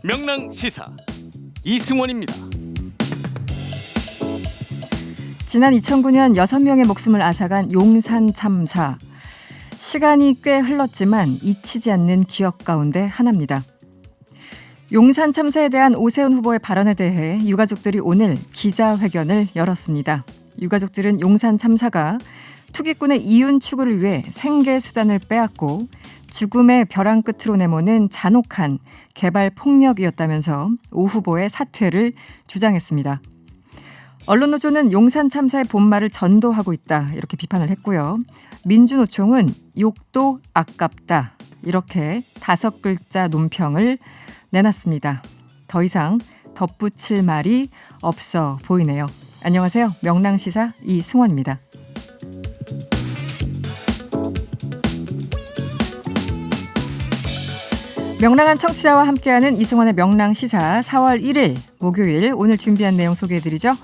명랑시사 이승원입니다. 지난 2009년 6명의 목숨을 앗아간 용산 참사. 시간이 꽤 흘렀지만 잊히지 않는 기억 가운데 하나입니다. 용산 참사에 대한 오세훈 후보의 발언에 대해 유가족들이 오늘 기자회견을 열었습니다. 유가족들은 용산 참사가 투기꾼의 이윤 추구를 위해 생계 수단을 빼앗고 죽음의 벼랑 끝으로 내모는 잔혹한 개발 폭력이었다면서 오 후보의 사퇴를 주장했습니다. 언론노조는 용산 참사의 본말을 전도하고 있다 이렇게 비판을 했고요. 민주노총은 욕도 아깝다 이렇게 5글자 논평을 내놨습니다. 더 이상 덧붙일 말이 없어 보이네요. 안녕하세요. 명랑시사 이승원입니다. 명랑한 청취자와 함께하는 이승원의 명랑시사 4월 1일 목요일 오늘 준비한 내용 소개해드리죠.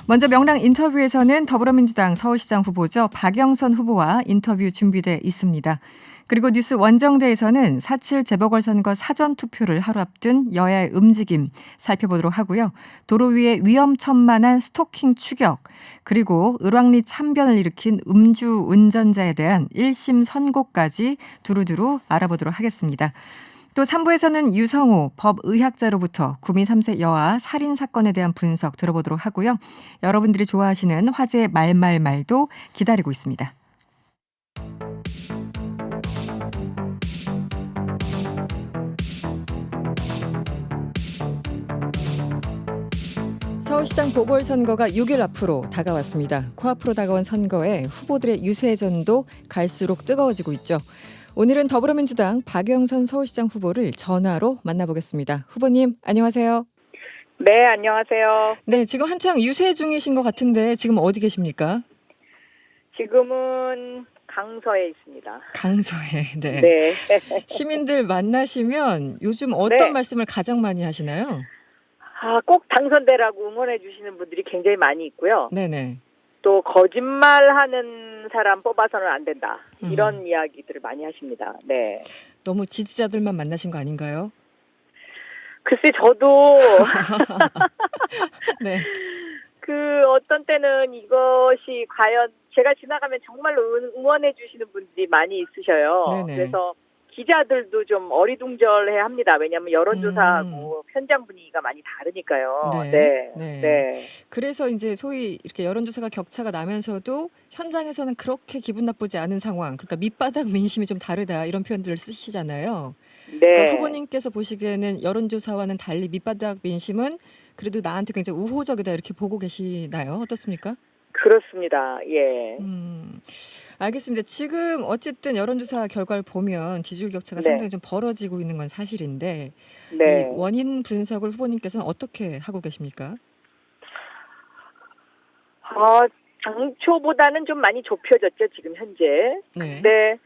먼저 명랑 인터뷰에서는 더불어민주당 서울시장 후보죠. 박영선 후보와 인터뷰 준비돼 있습니다. 그리고 뉴스 원정대에서는 4.7 재보궐선거 사전투표를 하루 앞둔 여야의 움직임 살펴보도록 하고요. 도로 위에 위험천만한 스토킹 추격 그리고 을왕리 참변을 일으킨 음주운전자에 대한 1심 선고까지 두루두루 알아보도록 하겠습니다. 또 3부에서는 유성호 법의학자로부터 구미 3세 여아 살인사건에 대한 분석 들어보도록 하고요. 여러분들이 좋아하시는 화제의 말말말도 기다리고 있습니다. 서울시장 보궐선거가 6일 앞으로 다가왔습니다. 코앞으로 다가온 선거에 후보들의 유세전도 갈수록 뜨거워지고 있죠. 오늘은 더불어민주당 박영선 서울시장 후보를 전화로 만나보겠습니다. 후보님 안녕하세요. 네, 안녕하세요. 네, 지금 한창 유세 중이신 것 같은데 지금 어디 계십니까? 지금은 강서에 있습니다. 강서에. 네. 네. 시민들 만나시면 요즘 어떤 네. 말씀을 가장 많이 하시나요? 꼭 당선되라고 응원해 주시는 분들이 굉장히 많이 있고요. 네네. 또 거짓말하는 사람 뽑아서는 안 된다. 이런 이야기들을 많이 하십니다. 네. 너무 지지자들만 만나신 거 아닌가요? 글쎄 저도 네. 어떤 때는 이것이 과연 제가 지나가면 정말로 응원해 주시는 분들이 많이 있으셔요. 네네. 그래서 기자들도 좀 어리둥절해야 합니다. 왜냐하면 여론조사하고 현장 분위기가 많이 다르니까요. 네. 네. 네. 그래서 이제 소위 이렇게 여론조사가 격차가 나면서도 현장에서는 그렇게 기분 나쁘지 않은 상황, 그러니까 밑바닥 민심이 좀 다르다 이런 표현들을 쓰시잖아요. 네. 그러니까 후보님께서 보시기에는 여론조사와는 달리 밑바닥 민심은 그래도 나한테 굉장히 우호적이다 이렇게 보고 계시나요? 어떻습니까? 그렇습니다. 예. 알겠습니다. 지금 어쨌든 여론조사 결과를 보면 지지율 격차가 네. 상당히 좀 벌어지고 있는 건 사실인데 네. 이 원인 분석을 후보님께서는 어떻게 하고 계십니까? 당초보다는 좀 많이 좁혀졌죠, 지금 현재. 네. 근데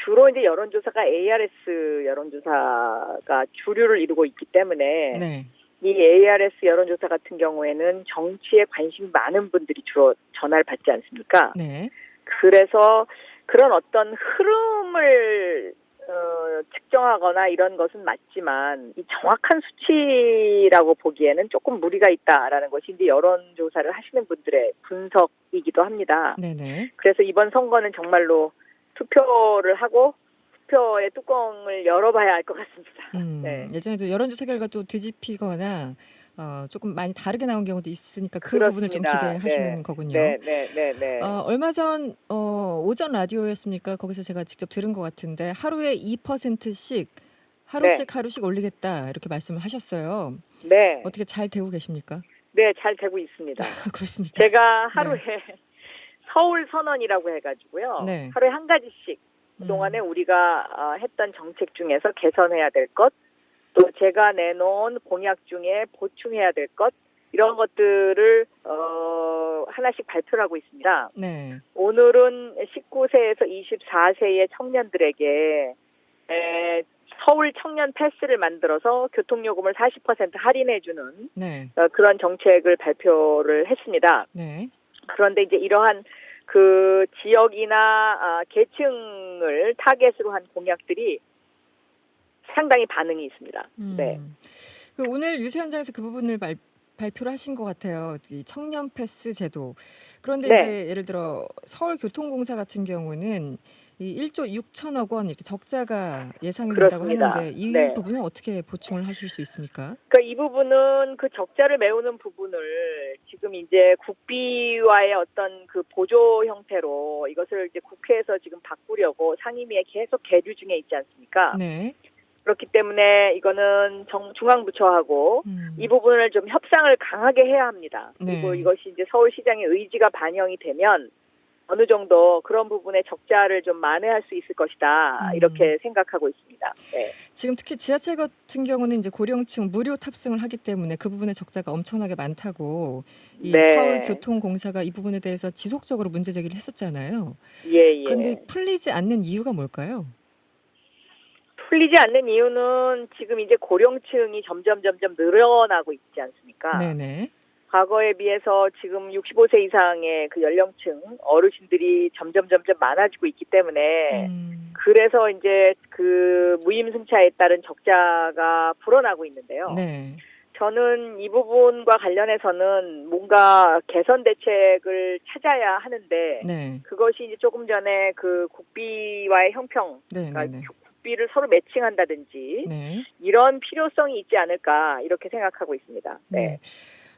주로 이제 여론조사가 ARS 여론조사가 주류를 이루고 있기 때문에 네. 이 ARS 여론조사 같은 경우에는 정치에 관심이 많은 분들이 주로 전화를 받지 않습니까? 네. 그래서 그런 어떤 흐름을 측정하거나 이런 것은 맞지만 이 정확한 수치라고 보기에는 조금 무리가 있다라는 것이 이제 여론조사를 하시는 분들의 분석이기도 합니다. 네네. 그래서 이번 선거는 정말로 투표를 하고 투표의 뚜껑을 열어봐야 할 것 같습니다. 네. 예전에도 여론조사 결과 또 뒤집히거나 조금 많이 다르게 나온 경우도 있으니까 그 그렇습니다. 부분을 좀 기대하시는 네. 거군요. 네. 얼마 전 오전 라디오였습니까? 거기서 제가 직접 들은 것 같은데 하루에 2%씩 하루씩 올리겠다 이렇게 말씀을 하셨어요. 네. 어떻게 잘 되고 계십니까? 네, 잘 되고 있습니다. 그렇습니까? 제가 하루에 서울 선언이라고 해가지고요. 네. 하루에 한 가지씩 그동안에 우리가 했던 정책 중에서 개선해야 될 것, 또 제가 내놓은 공약 중에 보충해야 될 것, 이런 것들을 하나씩 발표를 하고 있습니다. 네. 오늘은 19세에서 24세의 청년들에게 서울 청년 패스를 만들어서 교통요금을 40% 할인해주는 네. 그런 정책을 발표를 했습니다. 네. 그런데 이제 이러한 그 지역이나 계층을 타겟으로 한 공약들이 상당히 반응이 있습니다. 네. 그 오늘 유세 현장에서 그 부분을 발표를 하신 것 같아요. 이 청년 패스 제도. 그런데 네. 이제 예를 들어 서울교통공사 같은 경우는 이 1조 6천억 원 이렇게 적자가 예상이 된다고 그렇습니다. 하는데 이 네. 부분은 어떻게 보충을 하실 수 있습니까? 그러니까 이 부분은 그 적자를 메우는 부분을 지금 이제 국비와의 어떤 그 보조 형태로 이것을 이제 국회에서 지금 바꾸려고 상임위에 계속 계류 중에 있지 않습니까? 네. 그렇기 때문에 이거는 중앙부처하고 이 부분을 좀 협상을 강하게 해야 합니다. 그리고 네. 이것이 이제 서울시장의 의지가 반영이 되면 어느 정도 그런 부분의 적자를 좀 만회할 수 있을 것이다. 이렇게 생각하고 있습니다. 네. 지금 특히 지하철 같은 경우는 이제 고령층 무료 탑승을 하기 때문에 그 부분의 적자가 엄청나게 많다고 이 네. 서울교통공사가 이 부분에 대해서 지속적으로 문제 제기를 했었잖아요. 예. 그런데 풀리지 않는 이유가 뭘까요? 풀리지 않는 이유는 지금 이제 고령층이 점점 늘어나고 있지 않습니까? 네네. 과거에 비해서 지금 65세 이상의 그 연령층 어르신들이 점점 많아지고 있기 때문에 그래서 이제 그 무임승차에 따른 적자가 불어나고 있는데요. 네. 저는 이 부분과 관련해서는 뭔가 개선 대책을 찾아야 하는데 네. 그것이 이제 조금 전에 그 국비와의 형평, 네. 그러니까 국비를 서로 매칭한다든지 네. 이런 필요성이 있지 않을까 이렇게 생각하고 있습니다. 네.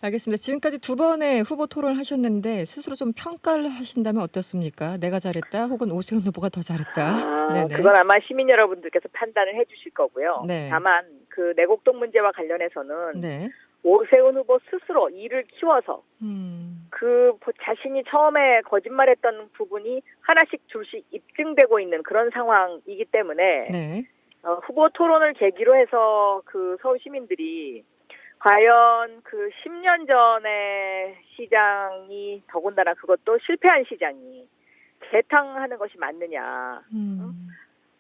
알겠습니다. 지금까지 두 번의 후보 토론을 하셨는데 스스로 좀 평가를 하신다면 어떻습니까? 내가 잘했다 혹은 오세훈 후보가 더 잘했다. 네네. 그건 아마 시민 여러분들께서 판단을 해주실 거고요. 네. 다만 그 내곡동 문제와 관련해서는 네. 오세훈 후보 스스로 일을 키워서 그 자신이 처음에 거짓말했던 부분이 하나씩 둘씩 입증되고 있는 그런 상황이기 때문에 네. 후보 토론을 계기로 해서 그 서울 시민들이 과연 그 10년 전에 시장이 더군다나 그것도 실패한 시장이 재탕하는 것이 맞느냐.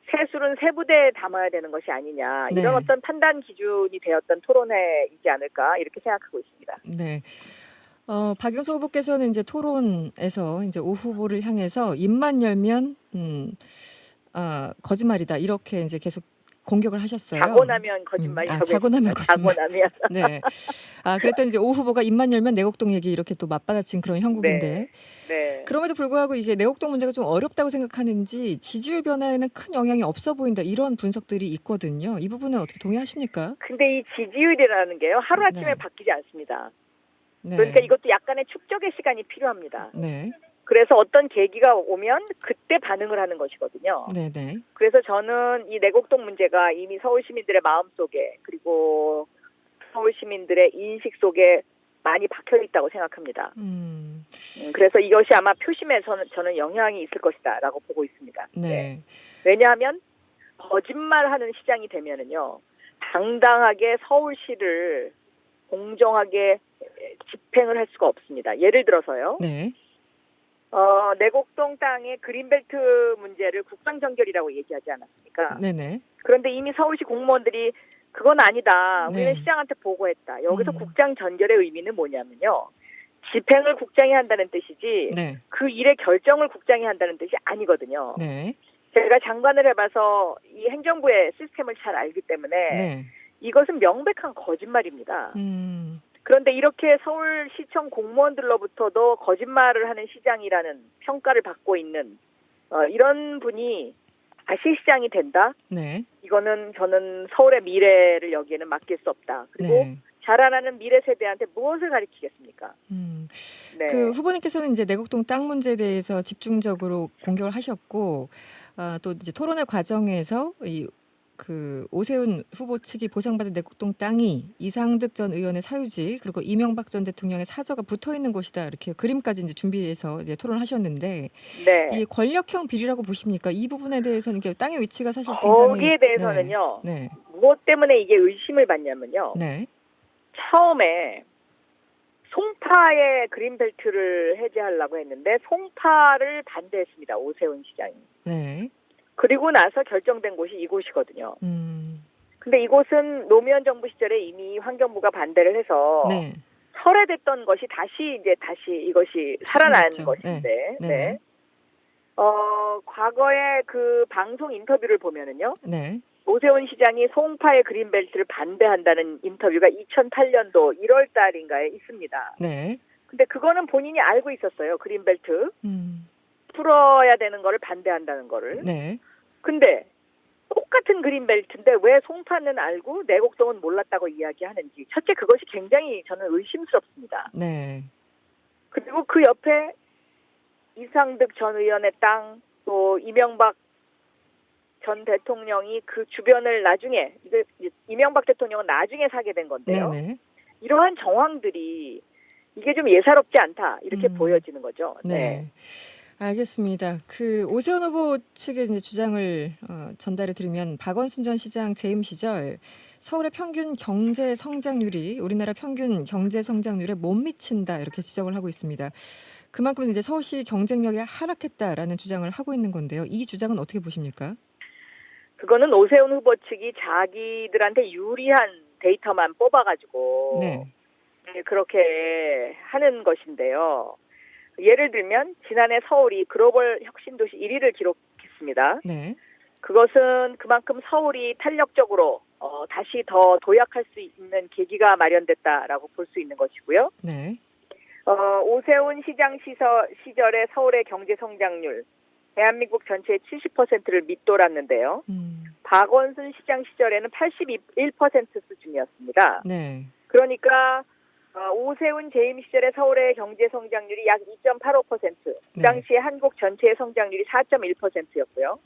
세술은 세부대에 담아야 되는 것이 아니냐. 네. 이런 어떤 판단 기준이 되었던 토론회이지 않을까 이렇게 생각하고 있습니다. 네. 박영수 후보께서는 이제 토론에서 이제 오 후보를 향해서 입만 열면 거짓말이다 이렇게 이제 계속 공격을 하셨어요. 자고 나면 거짓말이라고. 자고 나면 거짓말. 자고 나면. 네. 그랬더니 이제 오 후보가 입만 열면 내곡동 얘기 이렇게 또 맞받아친 그런 형국인데. 네. 그럼에도 불구하고 이게 내곡동 문제가 좀 어렵다고 생각하는지 지지율 변화에는 큰 영향이 없어 보인다 이런 분석들이 있거든요. 이 부분은 어떻게 동의하십니까? 근데 이 지지율이라는 게요 하루아침에 네. 바뀌지 않습니다. 네. 그러니까 이것도 약간의 축적의 시간이 필요합니다. 네. 그래서 어떤 계기가 오면 그때 반응을 하는 것이거든요. 네네. 그래서 저는 이 내곡동 문제가 이미 서울 시민들의 마음속에 그리고 서울 시민들의 인식 속에 많이 박혀 있다고 생각합니다. 그래서 이것이 아마 표심에 저는 영향이 있을 것이다라고 보고 있습니다. 네. 왜냐하면 거짓말하는 시장이 되면은요 당당하게 서울시를 공정하게 집행을 할 수가 없습니다. 예를 들어서요. 네. 내곡동 땅의 그린벨트 문제를 국방정결이라고 얘기하지 않았습니까? 네네. 그런데 이미 서울시 공무원들이 그건 아니다. 우리는 네. 시장한테 보고했다. 여기서 국장 전결의 의미는 뭐냐면요. 집행을 국장이 한다는 뜻이지 네. 그 일의 결정을 국장이 한다는 뜻이 아니거든요. 네. 제가 장관을 해봐서 이 행정부의 시스템을 잘 알기 때문에 네. 이것은 명백한 거짓말입니다. 그런데 이렇게 서울시청 공무원들로부터도 거짓말을 하는 시장이라는 평가를 받고 있는 이런 분이 다시 시장이 된다? 네. 이거는 저는 서울의 미래를 여기에는 맡길 수 없다. 그리고 네. 자라나는 미래 세대한테 무엇을 가르치겠습니까? 네. 그 후보님께서는 이제 내곡동 땅 문제에 대해서 집중적으로 공격을 하셨고 또 이제 토론회 과정에서 그 오세훈 후보 측이 보상받은 내곡동 땅이 이상득 전 의원의 사유지 그리고 이명박 전 대통령의 사저가 붙어 있는 곳이다 이렇게 그림까지 이제 준비해서 이제 토론하셨는데 네. 이 권력형 비리라고 보십니까? 이 부분에 대해서는 이게 땅의 위치가 사실 굉장히 거기에 대해서는요. 네. 무엇 때문에 이게 의심을 받냐면요. 네. 처음에 송파의 그린벨트를 해제하려고 했는데 송파를 반대했습니다. 오세훈 시장이. 네. 그리고 나서 결정된 곳이 이곳이거든요. 근데 이곳은 노무현 정부 시절에 이미 환경부가 반대를 해서 네. 철회됐던 것이 다시 이것이 살아난 추진했죠. 것인데, 네. 네. 과거에 그 방송 인터뷰를 보면은요, 네. 오세훈 시장이 송파의 그린벨트를 반대한다는 인터뷰가 2008년도 1월 달인가에 있습니다. 네. 근데 그거는 본인이 알고 있었어요. 그린벨트 음. 풀어야 되는 거를 반대한다는 거를. 네. 근데 똑같은 그린벨트인데 왜 송파는 알고 내곡동은 몰랐다고 이야기하는지. 첫째, 그것이 굉장히 저는 의심스럽습니다. 네. 그리고 그 옆에 이상득 전 의원의 땅, 또 이명박 전 대통령이 그 주변을 나중에, 이명박 대통령은 나중에 사게 된 건데요. 네네. 이러한 정황들이 이게 좀 예사롭지 않다, 이렇게 보여지는 거죠. 네. 알겠습니다. 그 오세훈 후보 측의 이제 주장을 전달해 드리면 박원순 전 시장 재임 시절 서울의 평균 경제 성장률이 우리나라 평균 경제 성장률에 못 미친다 이렇게 지적을 하고 있습니다. 그만큼 이제 서울시 경쟁력이 하락했다라는 주장을 하고 있는 건데요. 이 주장은 어떻게 보십니까? 그거는 오세훈 후보 측이 자기들한테 유리한 데이터만 뽑아가지고 네. 그렇게 하는 것인데요. 예를 들면 지난해 서울이 글로벌 혁신도시 1위를 기록했습니다. 네. 그것은 그만큼 서울이 탄력적으로 다시 더 도약할 수 있는 계기가 마련됐다라고 볼 수 있는 것이고요. 네. 오세훈 시장 시절의 서울의 경제 성장률, 대한민국 전체의 70%를 밑돌았는데요. 박원순 시장 시절에는 81% 수준이었습니다. 네. 그러니까 오세훈 재임 시절의 서울의 경제 성장률이 약 2.85%, 그 당시에 한국 전체의 성장률이 4.1%였고요.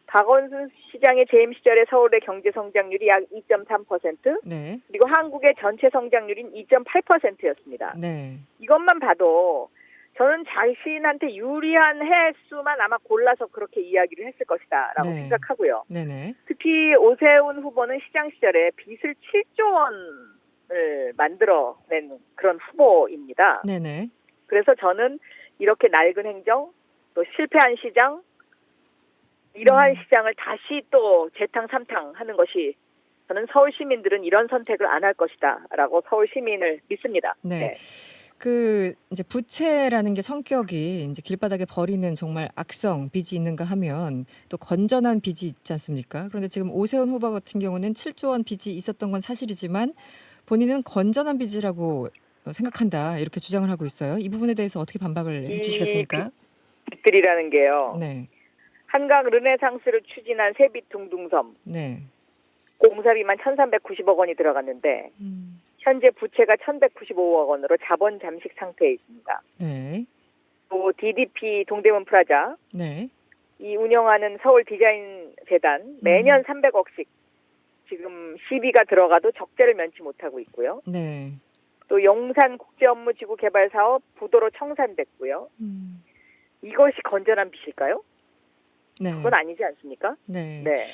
박원순 시장의 재임 시절의 서울의 경제 성장률이 약 2.3%, 네. 그리고 한국의 전체 성장률인 2.8%였습니다. 네. 이것만 봐도 저는 자신한테 유리한 해수만 아마 골라서 그렇게 이야기를 했을 것이다라고 네. 생각하고요. 네네. 특히 오세훈 후보는 시장 시절에 빚을 7조 원을 만들어낸 그런 후보입니다. 네네. 그래서 저는 이렇게 낡은 행정, 또 실패한 시장, 이러한 시장을 다시 또 재탕 삼탕 하는 것이, 저는 서울 시민들은 이런 선택을 안 할 것이다라고 서울 시민을 믿습니다. 네. 그 이제 부채라는 게 성격이 이제 길바닥에 버리는 정말 악성 빚이 있는가 하면 또 건전한 빚이 있지 않습니까? 그런데 지금 오세훈 후보 같은 경우는 7조 원 빚이 있었던 건 사실이지만 본인은 건전한 빚이라고 생각한다 이렇게 주장을 하고 있어요. 이 부분에 대해서 어떻게 반박을 해주시겠습니까? 빚들이라는 게요. 네. 한강 르네상스를 추진한 세빛 둥둥섬. 네. 공사비만 1,390억 원이 들어갔는데 현재 부채가 1,195억 원으로 자본 잠식 상태에 있습니다. 네. 또 DDP 동대문 프라자, 네. 이 운영하는 서울 디자인 재단 매년 300억씩 지금 시비가 들어가도 적재를 면치 못하고 있고요. 네. 또 용산 국제업무지구 개발 사업 부도로 청산됐고요. 이것이 건전한 빚일까요? 네. 그건 아니지 않습니까? 네. 네.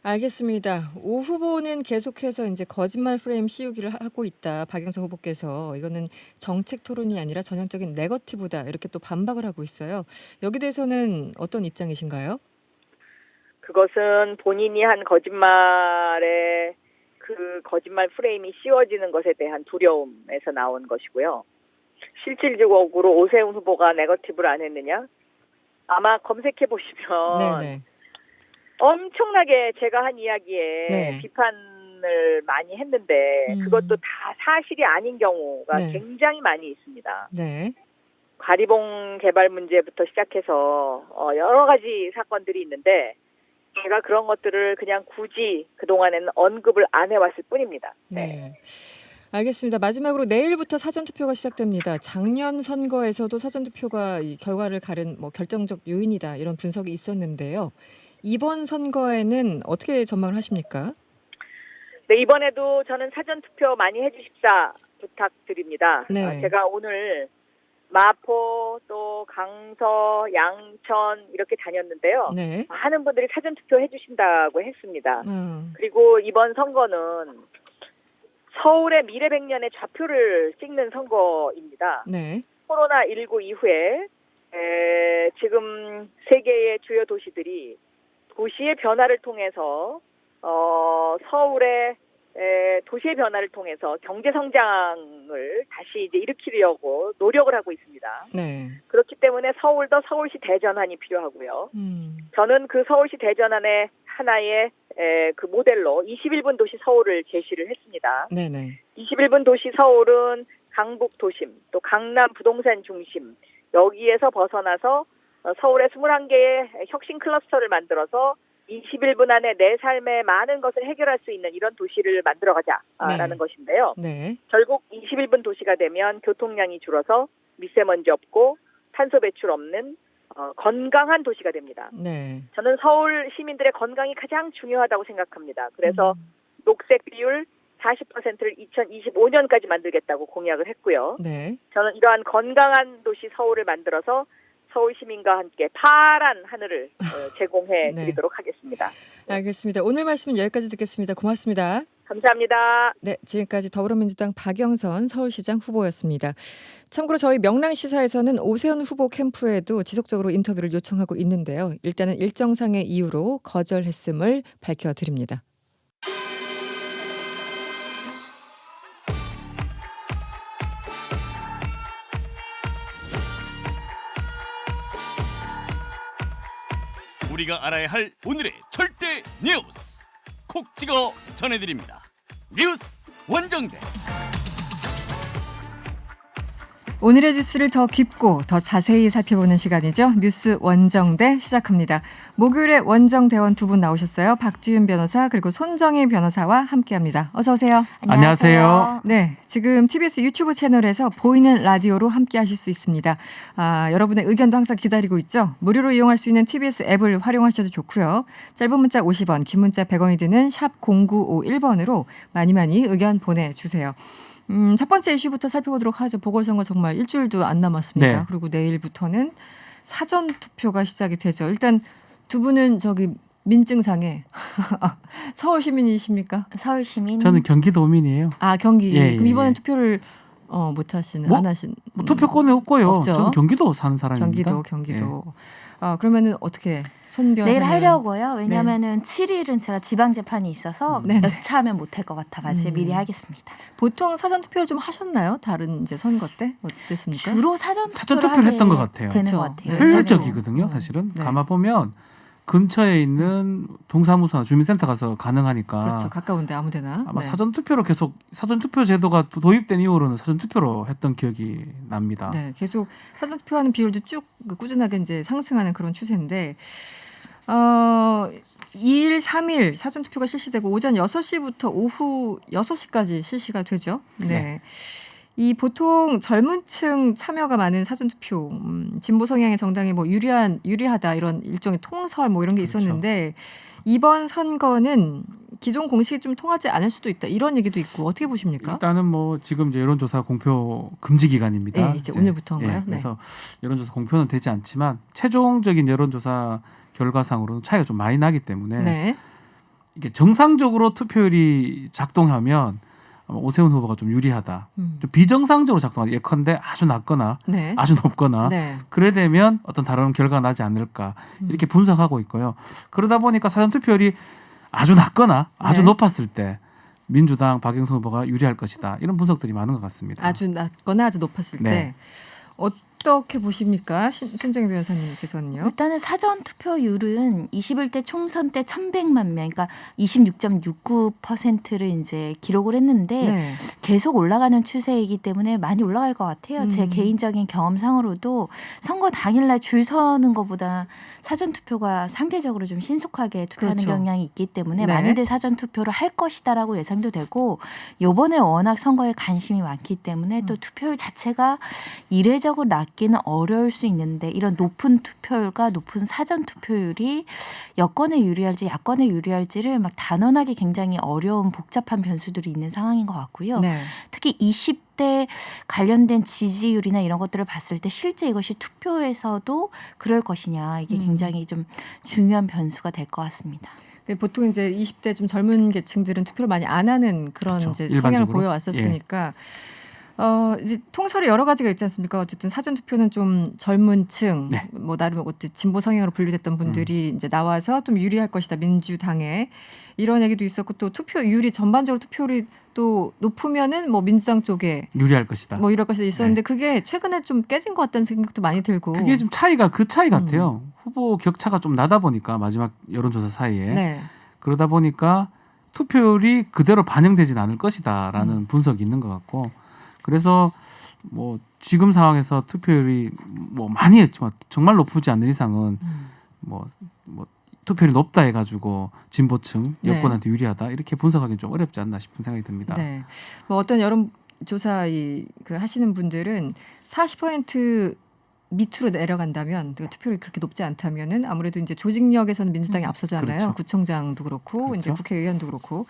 알겠습니다. 오 후보는 계속해서 이제 거짓말 프레임 씌우기를 하고 있다. 박영선 후보께서 이거는 정책 토론이 아니라 전형적인 네거티브다. 이렇게 또 반박을 하고 있어요. 여기 대해서는 어떤 입장이신가요? 그것은 본인이 한 거짓말에 그 거짓말 프레임이 씌워지는 것에 대한 두려움에서 나온 것이고요. 실질적으로 오세훈 후보가 네거티브를 안 했느냐? 아마 검색해 보시면 네네. 엄청나게 제가 한 이야기에 네. 비판을 많이 했는데 그것도 다 사실이 아닌 경우가 네. 굉장히 많이 있습니다. 네. 가리봉 개발 문제부터 시작해서 여러 가지 사건들이 있는데 제가 그런 것들을 그냥 굳이 그동안에는 언급을 안 해왔을 뿐입니다. 네. 알겠습니다. 마지막으로 내일부터 사전투표가 시작됩니다. 작년 선거에서도 사전투표가 이 결과를 가른 뭐 결정적 요인이다 이런 분석이 있었는데요. 이번 선거에는 어떻게 전망을 하십니까? 네, 이번에도 저는 사전투표 많이 해주십사 부탁드립니다. 네. 제가 오늘 마포 또 강서, 양천 이렇게 다녔는데요. 네. 많은 분들이 사전투표 해주신다고 했습니다. 그리고 이번 선거는 서울의 미래 100년의 좌표를 찍는 선거입니다. 네. 코로나19 이후에 지금 세계의 주요 도시들이 도시의 변화를 통해서 서울의 도시의 변화를 통해서 경제 성장을 다시 이제 일으키려고 노력을 하고 있습니다. 네. 그렇기 때문에 서울도 서울시 대전환이 필요하고요. 저는 그 서울시 대전환의 하나의 그 모델로 21분 도시 서울을 제시를 했습니다. 네네. 21분 도시 서울은 강북 도심, 또 강남 부동산 중심, 여기에서 벗어나서 서울의 21개의 혁신 클러스터를 만들어서 21분 안에 내 삶의 많은 것을 해결할 수 있는 이런 도시를 만들어가자라는 네. 것인데요. 네. 결국 21분 도시가 되면 교통량이 줄어서 미세먼지 없고 탄소 배출 없는 건강한 도시가 됩니다. 네. 저는 서울 시민들의 건강이 가장 중요하다고 생각합니다. 그래서 녹색 비율 40%를 2025년까지 만들겠다고 공약을 했고요. 네. 저는 이러한 건강한 도시 서울을 만들어서 서울 시민과 함께 파란 하늘을 제공해 네. 드리도록 하겠습니다. 알겠습니다. 오늘 말씀은 여기까지 듣겠습니다. 고맙습니다. 감사합니다. 네, 지금까지 더불어민주당 박영선 서울시장 후보였습니다. 참고로 저희 명랑시사에서는 오세훈 후보 캠프에도 지속적으로 인터뷰를 요청하고 있는데요. 일단은 일정상의 이유로 거절했음을 밝혀드립니다. 우리가 알아야 할 오늘의 절대 뉴스 콕 찍어 전해드립니다. 뉴스 원정대. 오늘의 뉴스를 더 깊고 더 자세히 살펴보는 시간이죠. 뉴스 원정대 시작합니다. 목요일에 원정대원 두 분 나오셨어요. 박지윤 변호사 그리고 손정희 변호사와 함께합니다. 어서 오세요. 안녕하세요. 네, 지금 TBS 유튜브 채널에서 보이는 라디오로 함께하실 수 있습니다. 여러분의 의견도 항상 기다리고 있죠. 무료로 이용할 수 있는 TBS 앱을 활용하셔도 좋고요. 짧은 문자 50원, 긴 문자 100원이 드는 샵 0951번으로 많이 의견 보내주세요. 첫 번째 이슈부터 살펴보도록 하죠. 보궐선거 정말 일주일도 안 남았습니다. 네. 그리고 내일부터는 사전투표가 시작이 되죠. 일단 두 분은 저기 민증상에 서울 시민이십니까? 서울 시민. 저는 경기도민이에요. 경기. 예, 그럼 이번엔 예. 투표를 못 하시는, 뭐? 안 하신. 투표권이 없고요. 없죠. 저는 경기도 사는 사람입니다. 경기도. 그러면은 어떻게 손 변호사님? 내일 하려고요. 왜냐하면은 7일은 제가 지방 재판이 있어서 네네. 여차하면 못할 것 같아가지고 미리 하겠습니다. 보통 사전 투표를 좀 하셨나요? 다른 이제 선거 때 어땠습니까? 주로 사전 사전 투표를 투표를 하게 했던 것 같아요. 되는 그렇죠. 것 같아요. 네. 효율적이거든요, 사실은. 네. 가만 보면 근처에 있는 동사무소나 주민센터 가서 가능하니까. 그렇죠. 가까운데 아무데나. 아마 네. 사전 투표 제도가 도입된 이후로는 사전 투표로 했던 기억이 납니다. 네, 계속 사전 투표하는 비율도 쭉 꾸준하게 이제 상승하는 그런 추세인데 2일, 3일 사전 투표가 실시되고 오전 6시부터 오후 6시까지 실시가 되죠. 네. 네. 이 보통 젊은층 참여가 많은 사전 투표, 진보 성향의 정당이 뭐 유리하다 이런 일종의 통설 뭐 이런 게 그렇죠. 있었는데 이번 선거는 기존 공식이 좀 통하지 않을 수도 있다 이런 얘기도 있고 어떻게 보십니까? 일단은 뭐 지금 이제 여론조사 공표 금지 기간입니다. 네, 이제 오늘부터인가요? 그래서 여론조사 공표는 되지 않지만 최종적인 여론조사 결과상으로는 차이가 좀 많이 나기 때문에 네. 이게 정상적으로 투표율이 작동하면 오세훈 후보가 좀 유리하다. 좀 비정상적으로 작동하다. 예컨대 아주 낮거나 네. 아주 높거나 네. 그래 되면 어떤 다른 결과가 나지 않을까 이렇게 분석하고 있고요. 그러다 보니까 사전 투표율이 아주 낮거나 아주 네. 높았을 때 민주당 박영선 후보가 유리할 것이다. 이런 분석들이 많은 것 같습니다. 아주 낮거나 아주 높았을 네. 때 어떻게 보십니까? 손정희 변호사님께서는요. 일단은 사전 투표율은 21대 총선 때 1,100만 명, 그러니까 26.69%를 이제 기록을 했는데 네. 계속 올라가는 추세이기 때문에 많이 올라갈 것 같아요. 제 개인적인 경험상으로도 선거 당일날 줄 서는 것보다 사전 투표가 상대적으로 좀 신속하게 투표하는 그렇죠. 경향이 있기 때문에 네. 많이들 사전 투표를 할 것이다라고 예상도 되고 이번에 워낙 선거에 관심이 많기 때문에 또 투표율 자체가 이례적으로 낮기는 어려울 수 있는데 이런 높은 투표율과 높은 사전 투표율이 여권에 유리할지 야권에 유리할지를 막 단언하기 굉장히 어려운 복잡한 변수들이 있는 상황인 것 같고요. 네. 특히 20대 관련된 지지율이나 이런 것들을 봤을 때 실제 이것이 투표에서도 그럴 것이냐 이게 굉장히 좀 중요한 변수가 될 것 같습니다. 보통 이제 20대 좀 젊은 계층들은 투표를 많이 안 하는 그런 그렇죠. 이제 성향을 일반적으로. 보여왔었으니까 이제 통설이 여러 가지가 있지 않습니까? 어쨌든 사전 투표는 좀 젊은층, 네. 뭐 나름 어때 진보 성향으로 분류됐던 분들이 이제 나와서 좀 유리할 것이다 민주당에 이런 얘기도 있었고 또 투표율이 전반적으로 투표율이 또 높으면은 뭐 민주당 쪽에 유리할 것이다. 뭐 이럴 것이 있었는데 그게 최근에 좀 깨진 것 같다는 생각도 많이 들고. 그게 좀 차이 같아요. 후보 격차가 좀 나다 보니까 마지막 여론조사 사이에 네. 그러다 보니까 투표율이 그대로 반영되진 않을 것이다라는 분석이 있는 것 같고 그래서 뭐 지금 상황에서 투표율이 뭐 많이 했지만 정말 높지 않는 이상은 뭐 투표율이 높다 해가지고 진보층 네. 여권한테 유리하다 이렇게 분석하기는 좀 어렵지 않나 싶은 생각이 듭니다. 네. 뭐 어떤 여론조사 그 하시는 분들은 40% 밑으로 내려간다면 그 투표율이 그렇게 높지 않다면은 아무래도 이제 조직력에서는 민주당이 앞서잖아요. 그렇죠. 구청장도 그렇고 그렇죠. 이제 국회의원도 그렇고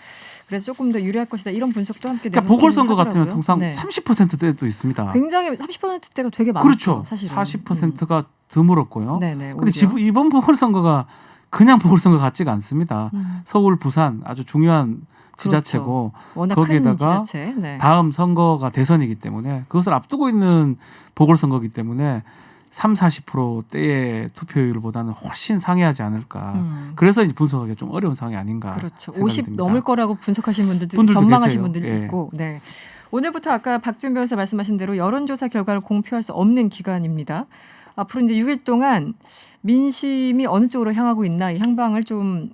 그래서 조금 더 유리할 것이다 이런 분석도 함께 그러니까 내놓긴 보궐선거 같으면 하더라고요. 통상 네. 30%대도 있습니다. 굉장히 30%대가 되게 많죠. 그렇죠. 사실은 40%가 드물었고요. 네네. 근데 이번 보궐선거가 그냥 보궐선거 같지가 않습니다. 서울, 부산 아주 중요한 지자체고 워낙 거기에다가 큰 지자체. 네. 다음 선거가 대선이기 때문에 그것을 앞두고 있는 보궐선거이기 때문에 30-40%대의 투표율보다는 훨씬 상회하지 않을까. 그래서 이제 분석하기가 좀 어려운 상황이 아닌가. 그렇죠. 생각이 50 듭니다. 넘을 거라고 분석하신 분들도 분들도 전망하신 계세요. 분들도 예. 있고. 네. 오늘부터 아까 박준 변호사 말씀하신 대로 여론조사 결과를 공표할 수 없는 기간입니다. 앞으로 이제 6일 동안 민심이 어느 쪽으로 향하고 있나 이 향방을 좀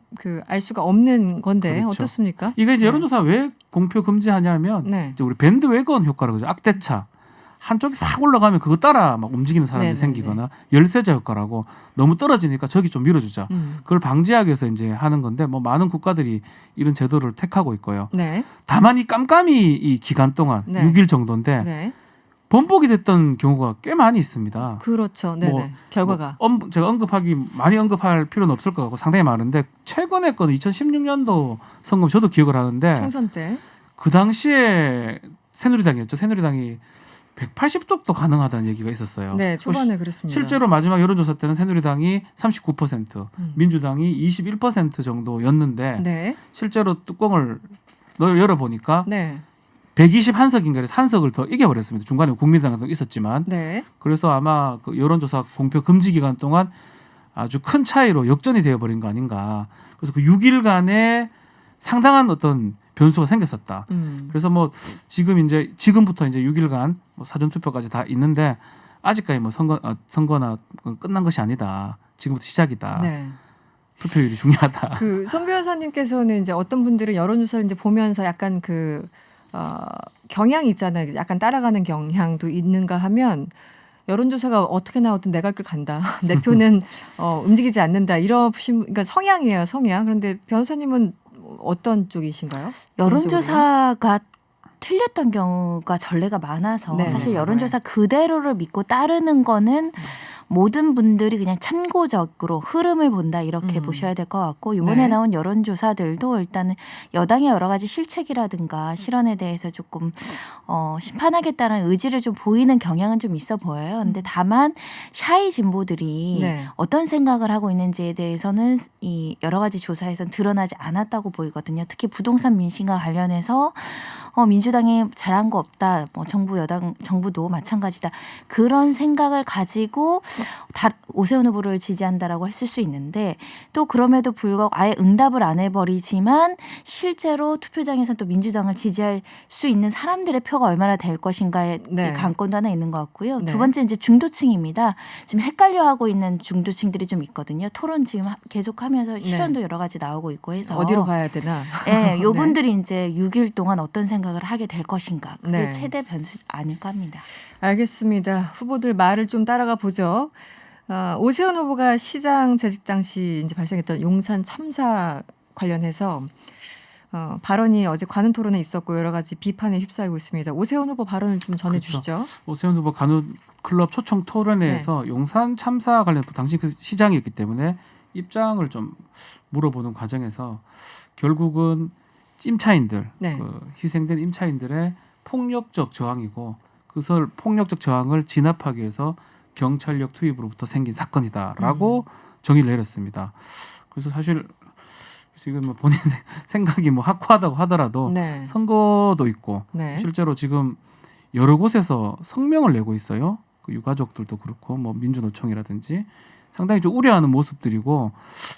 알 수가 없는 건데 그렇죠. 어떻습니까? 이게 이제 네. 여론조사 왜 공표 금지하냐면 네. 이제 우리 밴드웨건 효과라고 그러죠. 악대차. 한쪽이 확 올라가면 그거 따라 막 움직이는 사람들이 네네네. 생기거나 열세자 효과라고 너무 떨어지니까 저기 좀 밀어주자. 그걸 방지하기 위해서 이제 하는 건데 뭐 많은 국가들이 이런 제도를 택하고 있고요. 네. 다만 이 깜깜이 이 기간 동안 네. 6일 정도인데 네. 번복이 됐던 경우가 꽤 많이 있습니다. 그렇죠. 네네. 뭐, 결과가. 제가 많이 언급할 필요는 없을 것 같고 상당히 많은데 최근에 거는 2016년도 선거 저도 기억을 하는데 총선 때. 그 당시에 새누리당이었죠. 새누리당이 180석도 가능하다는 얘기가 있었어요. 네. 초반에 그랬습니다. 실제로 마지막 여론조사 때는 새누리당이 39%, 민주당이 21% 정도였는데 네. 실제로 뚜껑을 열어보니까 네. 121석인가를 한 석을 더 이겨버렸습니다. 중간에 국민당도 있었지만 네. 그래서 아마 그 여론조사 공표 금지 기간 동안 아주 큰 차이로 역전이 되어버린 거 아닌가. 그래서 그 6일간의 상당한 어떤 변수가 생겼었다. 그래서 뭐 지금부터 이제 6일간 뭐 사전 투표까지 다 있는데 아직까지 뭐 선거나 끝난 것이 아니다. 지금부터 시작이다. 네. 투표율이 중요하다. 손 변호사님께서는 이제 어떤 분들은 여론조사를 이제 보면서 약간 경향이 있잖아요. 약간 따라가는 경향도 있는가 하면 여론조사가 어떻게 나오든 내가 갈 길 간다. 내 표는 움직이지 않는다. 그러니까 성향이에요, 성향. 그런데 변호사님은 어떤 쪽이신가요? 여론조사가 틀렸던 경우가 전례가 많아서 네. 사실 여론조사 그대로를 믿고 따르는 거는 모든 분들이 그냥 참고적으로 흐름을 본다 이렇게 보셔야 될 것 같고 이번에 네. 나온 여론조사들도 일단은 여당의 여러 가지 실책이라든가 실언에 대해서 조금 심판하겠다는 의지를 좀 보이는 경향은 좀 있어 보여요. 근데 다만 샤이 진보들이 네. 어떤 생각을 하고 있는지에 대해서는 이 여러 가지 조사에서는 드러나지 않았다고 보이거든요. 특히 부동산 민심과 관련해서 민주당이 잘한 거 없다. 뭐 정부도 마찬가지다. 그런 생각을 가지고 오세훈 후보를 지지한다라고 했을 수 있는데 또 그럼에도 불구하고 아예 응답을 안 해버리지만 실제로 투표장에서 또 민주당을 지지할 수 있는 사람들의 표가 얼마나 될 것인가에 네. 관건도 하나 있는 것 같고요. 네. 두 번째 이제 중도층입니다. 지금 헷갈려하고 있는 중도층들이 좀 있거든요. 토론 지금 계속하면서 실언도 여러 가지 나오고 있고 해서 어디로 가야 되나? 네, 요분들이 이제 6일 동안 어떤 생각을 하게 될 것인가. 그게 네. 최대 변수 아닐까 합니다. 알겠습니다. 후보들 말을 좀 따라가 보죠. 오세훈 후보가 시장 재직 당시 이제 발생했던 용산 참사 관련해서 발언이 어제 관훈 토론에 있었고 여러 가지 비판에 휩싸이고 있습니다. 오세훈 후보 발언을 좀 전해주시죠. 오세훈 후보 간호 클럽 초청 토론회에서 용산 참사 관련해서 당시 그 시장이었기 때문에 입장을 좀 물어보는 과정에서 결국은 임차인들, 네. 희생된 임차인들의 폭력적 저항이고 그것을 폭력적 저항을 진압하기 위해서 경찰력 투입으로부터 생긴 사건이다라고 정의를 내렸습니다. 그래서 사실 지금 뭐 본인 생각이 뭐 확고하다고 하더라도 네. 선거도 있고 네. 실제로 지금 여러 곳에서 성명을 내고 있어요. 그 유가족들도 그렇고 뭐 민주노총이라든지 상당히 좀 우려하는 모습들이고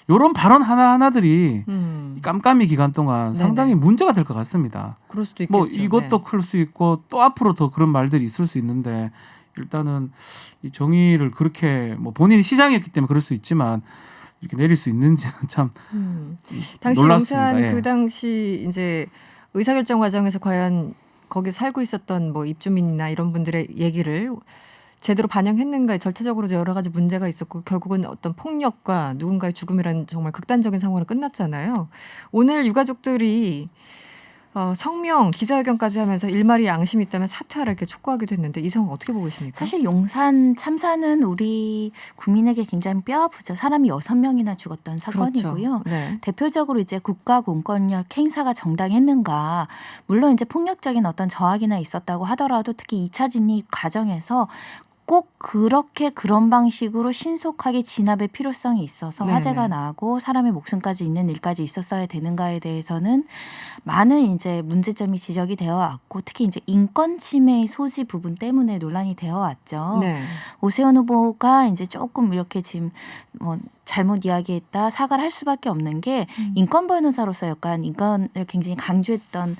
이런 발언 하나하나들이 깜깜이 기간 동안 네네. 상당히 문제가 될 것 같습니다. 그럴 수도 있겠죠. 뭐 이것도 클 수 있고 또 앞으로 더 그런 말들이 있을 수 있는데 일단은 이 정의를 그렇게 뭐 본인이 시장이었기 때문에 그럴 수 있지만 이렇게 내릴 수 있는지는 참 당시 놀랐습니다. 용산 예. 그 당시 이제 의사결정 과정에서 과연 거기 살고 있었던 뭐 입주민이나 이런 분들의 얘기를 제대로 반영했는가에 절차적으로도 여러 가지 문제가 있었고 결국은 어떤 폭력과 누군가의 죽음이라는 정말 극단적인 상황으로 끝났잖아요. 오늘 유가족들이 성명 기자회견까지 하면서 일말이 양심이 있다면 사퇴하라 이렇게 촉구하기도 했는데 이 상황 어떻게 보고 계십니까? 사실 용산 참사는 우리 국민에게 굉장히 뼈아프죠. 사람이 6명이나 죽었던 사건이고요. 그렇죠. 네. 대표적으로 이제 국가 공권력 행사가 정당했는가. 물론 이제 폭력적인 어떤 저항이나 있었다고 하더라도 특히 2차 진입 과정에서 꼭 그렇게 그런 방식으로 신속하게 진압의 필요성이 있어서 네네. 화재가 나고 사람의 목숨까지 있는 일까지 있었어야 되는가에 대해서는 많은 이제 문제점이 지적이 되어 왔고 특히 이제 인권 침해의 소지 부분 때문에 논란이 되어 왔죠. 네. 오세훈 후보가 이제 조금 이렇게 지금 뭐 잘못 이야기했다 사과를 할 수밖에 없는 게 인권 변호사로서 약간 인권을 굉장히 강조했던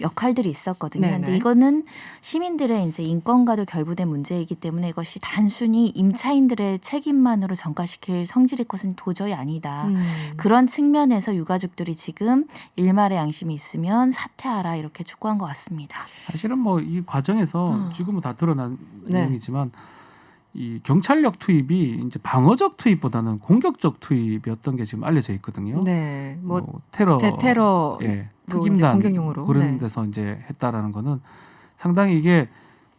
역할들이 있었거든요. 네네. 근데 이거는 시민들의 이제 인권과도 결부된 문제이기 때문에 이것이 단순히 임차인들의 책임만으로 전가시킬 성질의 것은 도저히 아니다. 그런 측면에서 유가족들이 지금 일말의 양심이 있으면 사퇴하라 이렇게 촉구한 것 같습니다. 사실은 뭐 이 과정에서 지금은 다 드러난 네. 내용이지만 이 경찰력 투입이 이제 방어적 투입보다는 공격적 투입이었던 게 지금 알려져 있거든요. 네. 뭐 테러, 대테러 예, 이제 특임단 공격용으로. 그런 네. 데서 이제 했다라는 거는 상당히 이게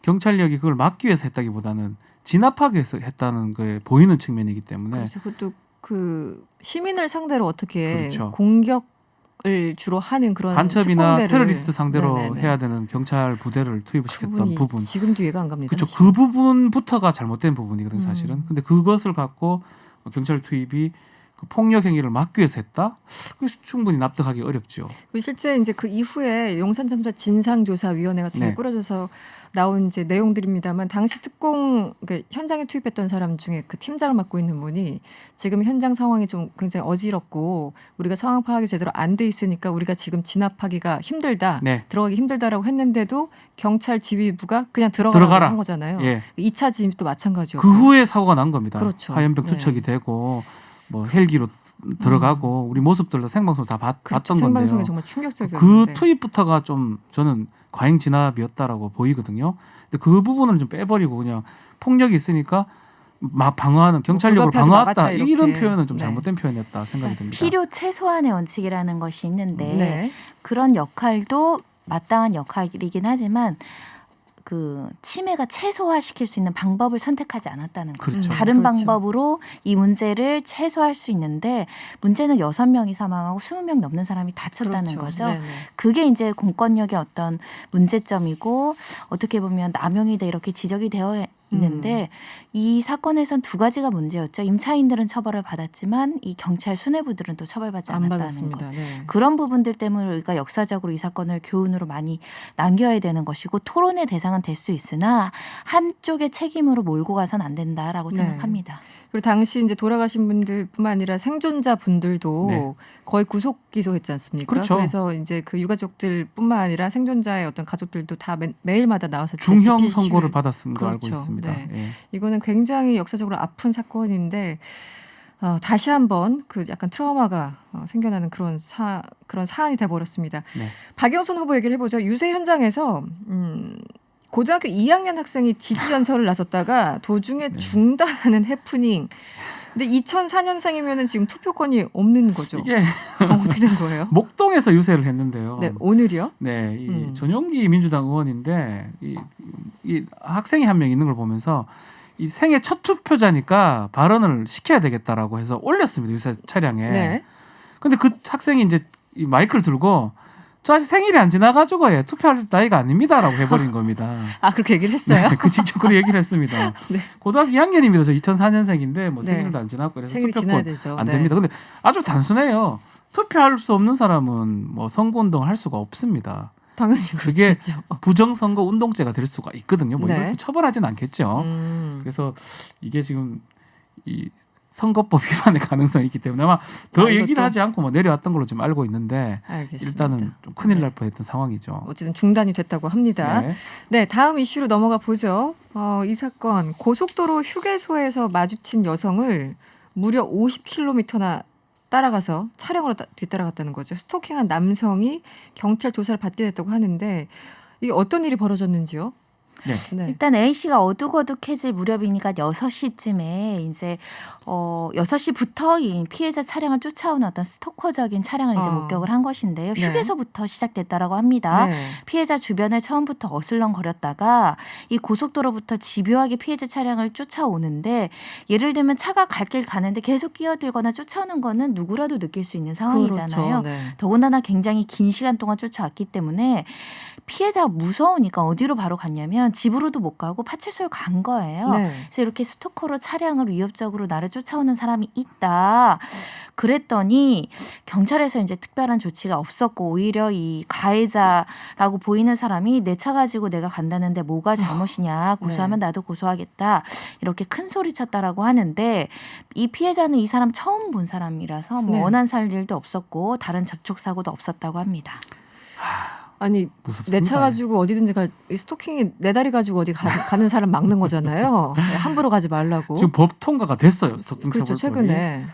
경찰력이 그걸 막기 위해서 했다기보다는 진압하기 위해서 했다는 거에 보이는 측면이기 때문에 그렇죠. 그것도 그 시민을 상대로 어떻게 그렇죠. 공격을 주로 하는 그런 간첩이나 특공대를. 테러리스트 상대로 네네네. 해야 되는 경찰 부대를 투입을 시켰던 부분이 부분. 지금도 이해가 안 갑니다. 그렇죠. 사실. 그 부분부터가 잘못된 부분이거든요, 사실은. 근데 그것을 갖고 경찰 투입이 그 폭력 행위를 막기 위해서 했다? 그래서 충분히 납득하기 어렵죠. 실제 이제 그 이후에 용산 참사 진상조사위원회 같은 게 네. 꾸려져서 나온 이제 내용들입니다만 당시 특공 그러니까 현장에 투입했던 사람 중에 그 팀장을 맡고 있는 분이 지금 현장 상황이 좀 굉장히 어지럽고 우리가 상황 파악이 제대로 안 돼 있으니까 우리가 지금 진압하기가 힘들다. 네. 들어가기 힘들다라고 했는데도 경찰 지휘부가 그냥 들어가라고 들어가라. 한 거잖아요. 예. 2차 진입도 마찬가지였고. 그 후에 사고가 난 겁니다. 그렇죠. 하얀벽 네. 투척이 되고 뭐 헬기로 들어가고 우리 모습들도 생방송 다 봤던 그렇죠. 건데요. 생방송이 정말 충격적이었는데. 그 투입부터가 좀 저는 과잉 진압이었다라고 보이거든요. 근데 그 부분을 좀 빼버리고 그냥 폭력이 있으니까 막 방어하는 경찰력을 불가피하게 방어했다 막았다, 이렇게. 이런 표현은 좀 네. 잘못된 표현이었다 생각이 듭니다. 필요 최소한의 원칙이라는 것이 있는데 네. 그런 역할도 마땅한 역할이긴 하지만 그 침해가 최소화시킬 수 있는 방법을 선택하지 않았다는 거죠. 그렇죠. 다른 그렇죠. 방법으로 이 문제를 최소화할 수 있는데 문제는 6명이 사망하고 20명 넘는 사람이 다쳤다는 그렇죠. 거죠. 네네. 그게 이제 공권력의 어떤 문제점이고 어떻게 보면 남용이다 이렇게 지적이 되어 있는데 이 사건에선 두 가지가 문제였죠. 임차인들은 처벌을 받았지만 이 경찰 수뇌부들은 또 처벌받지 안 않았다는 거. 받았습니다. 네. 그런 부분들 때문에 우리가 역사적으로 이 사건을 교훈으로 많이 남겨야 되는 것이고 토론의 대상은 될 수 있으나 한쪽의 책임으로 몰고 가선 안 된다라고 네. 생각합니다. 그리고 당시 이제 돌아가신 분들뿐만 아니라 생존자 분들도 네. 거의 구속 기소했지 않습니까? 그렇죠. 그래서 이제 그 유가족들뿐만 아니라 생존자의 어떤 가족들도 다 매일마다 나와서 중형 집필 선고를 시위를- 받았음으로 그렇죠. 알고 있습니다. 네. 예. 이거는 굉장히 역사적으로 아픈 사건인데 다시 한번 그 약간 트라우마가 생겨나는 그런 사안이 돼버렸습니다. 네. 박영선 후보 얘기를 해보죠. 유세 현장에서 고등학교 2학년 학생이 지지 연설을 나섰다가 도중에 네. 중단하는 해프닝. 근데 2004년생이면은 지금 투표권이 없는 거죠. 이게 어떻게 된 거예요? 목동에서 유세를 했는데요. 네, 오늘이요? 네, 이 전용기 전용기 민주당 의원인데 이 학생이 한 명 있는 걸 보면서 이 생애 첫 투표자니까 발언을 시켜야 되겠다라고 해서 올렸습니다. 유세 차량에. 네. 근데 그 학생이 이제 이 마이크를 들고 저 아직 생일이 안 지나가지고 투표할 나이가 아닙니다라고 해버린 겁니다. 아, 그렇게 얘기를 했어요? 네, 그 직접 그런 얘기를 했습니다. 네. 고등학교 2학년입니다. 저 2004년생인데 뭐 네. 생일도 안 지났고 그래서 생일이 지나야 투표권 되죠. 안 네. 됩니다. 근데 아주 단순해요. 투표할 수 없는 사람은 뭐 선거운동을 할 수가 없습니다. 당연히 그게 그렇죠. 부정선거 운동죄가 될 수가 있거든요. 뭐 네. 이걸 처벌하진 않겠죠. 그래서 이게 지금 이 선거법 위반의 가능성이 있기 때문에 아마 더 얘기를 이것도- 하지 않고 뭐 내려왔던 걸로 지금 알고 있는데 알겠습니다. 일단은 좀 큰일 네. 날 뻔했던 상황이죠. 어쨌든 중단이 됐다고 합니다. 네. 네, 다음 이슈로 넘어가 보죠. 이 사건 고속도로 휴게소에서 마주친 여성을 무려 50km나 따라가서 차량으로 뒤따라갔다는 거죠. 스토킹한 남성이 경찰 조사를 받게 됐다고 하는데 이게 어떤 일이 벌어졌는지요? 네. 네. 일단 A 씨가 어둑어둑해질 무렵이니까 6시쯤에 이제 6시부터 이 피해자 차량을 쫓아오는 어떤 스토커적인 차량을 이제 목격을 한 것인데요. 네. 휴게소부터 시작됐다라고 합니다. 네. 피해자 주변을 처음부터 어슬렁거렸다가 이 고속도로부터 집요하게 피해자 차량을 쫓아오는데 예를 들면 차가 갈 길 가는데 계속 끼어들거나 쫓아오는 거는 누구라도 느낄 수 있는 상황이잖아요. 그렇죠. 네. 더군다나 굉장히 긴 시간 동안 쫓아왔기 때문에 피해자가 무서우니까 어디로 바로 갔냐면 집으로도 못 가고 파출소에 간 거예요. 네. 그래서 이렇게 스토커로 차량을 위협적으로 나를 쫓아오는 사람이 있다. 그랬더니 경찰에서 이제 특별한 조치가 없었고 오히려 이 가해자라고 보이는 사람이 내 차 가지고 내가 간다는데 뭐가 잘못이냐. 고소하면 나도 고소하겠다. 이렇게 큰 소리 쳤다라고 하는데 이 피해자는 이 사람 처음 본 사람이라서 뭐 네. 원한 살 일도 없었고 다른 접촉 사고도 없었다고 합니다. 아니 무섭습니다. 내 차 가지고 어디든지 이 스토킹이 내 다리 가지고 어디 가는 사람 막는 거잖아요. 함부로 가지 말라고. 지금 법 통과가 됐어요. 스토킹 그렇죠. 처벌법이. 최근에.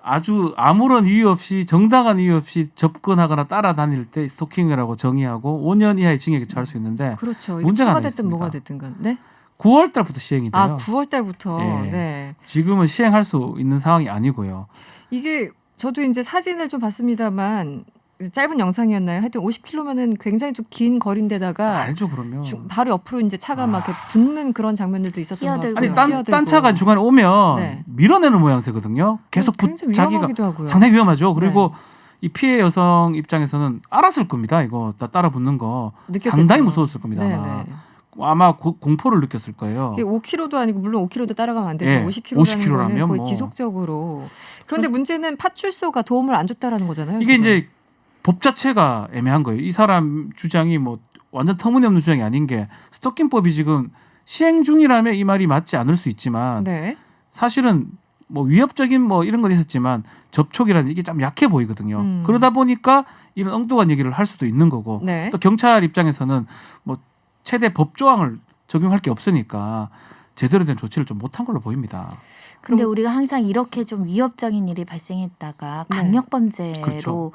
아주 아무런 이유 없이 정당한 이유 없이 접근하거나 따라다닐 때 스토킹이라고 정의하고 5년 이하의 징역에 처할 수 있는데 그렇죠. 이게 문제가 차가 하나 됐든 있습니다. 뭐가 됐든 간. 네? 9월 달부터 시행이 돼요. 아, 9월 달부터. 예. 네. 지금은 시행할 수 있는 상황이 아니고요. 이게 저도 이제 사진을 좀 봤습니다만 짧은 영상이었나요? 하여튼 50km면은 굉장히 좀 긴 거리인데다가 알죠, 그러면. 바로 옆으로 이제 차가 막 이렇게 붙는 그런 장면들도 있었던 것 끼어들고. 같고요. 아니 딴 차가 중간에 오면 네. 밀어내는 모양새거든요. 계속 굉장히 자기가 위험하기도 하고요. 상당히 위험하죠. 그리고 네. 이 피해 여성 입장에서는 알았을 겁니다. 이거 따라 붙는 거 느꼈겠죠. 상당히 무서웠을 겁니다. 네, 아마, 네. 아마 공포를 느꼈을 거예요. 이게 5km도 아니고 물론 5km도 따라가면 안 되죠. 예, 50km라는 50km 거는 라면 거의 뭐. 지속적으로. 그런데 문제는 파출소가 도움을 안 줬다라는 거잖아요. 이게 지금. 이제 법 자체가 애매한 거예요. 이 사람 주장이 뭐 완전 터무니없는 주장이 아닌 게 스토킹법이 지금 시행 중이라면 이 말이 맞지 않을 수 있지만 네. 사실은 뭐 위협적인 뭐 이런 건 있었지만 접촉이라는 이게 좀 약해 보이거든요. 그러다 보니까 이런 엉뚱한 얘기를 할 수도 있는 거고 네. 또 경찰 입장에서는 뭐 최대 법 조항을 적용할 게 없으니까 제대로 된 조치를 좀 못한 걸로 보입니다. 근데 그럼- 우리가 항상 이렇게 좀 위협적인 일이 발생했다가 네. 강력 범죄로 그렇죠.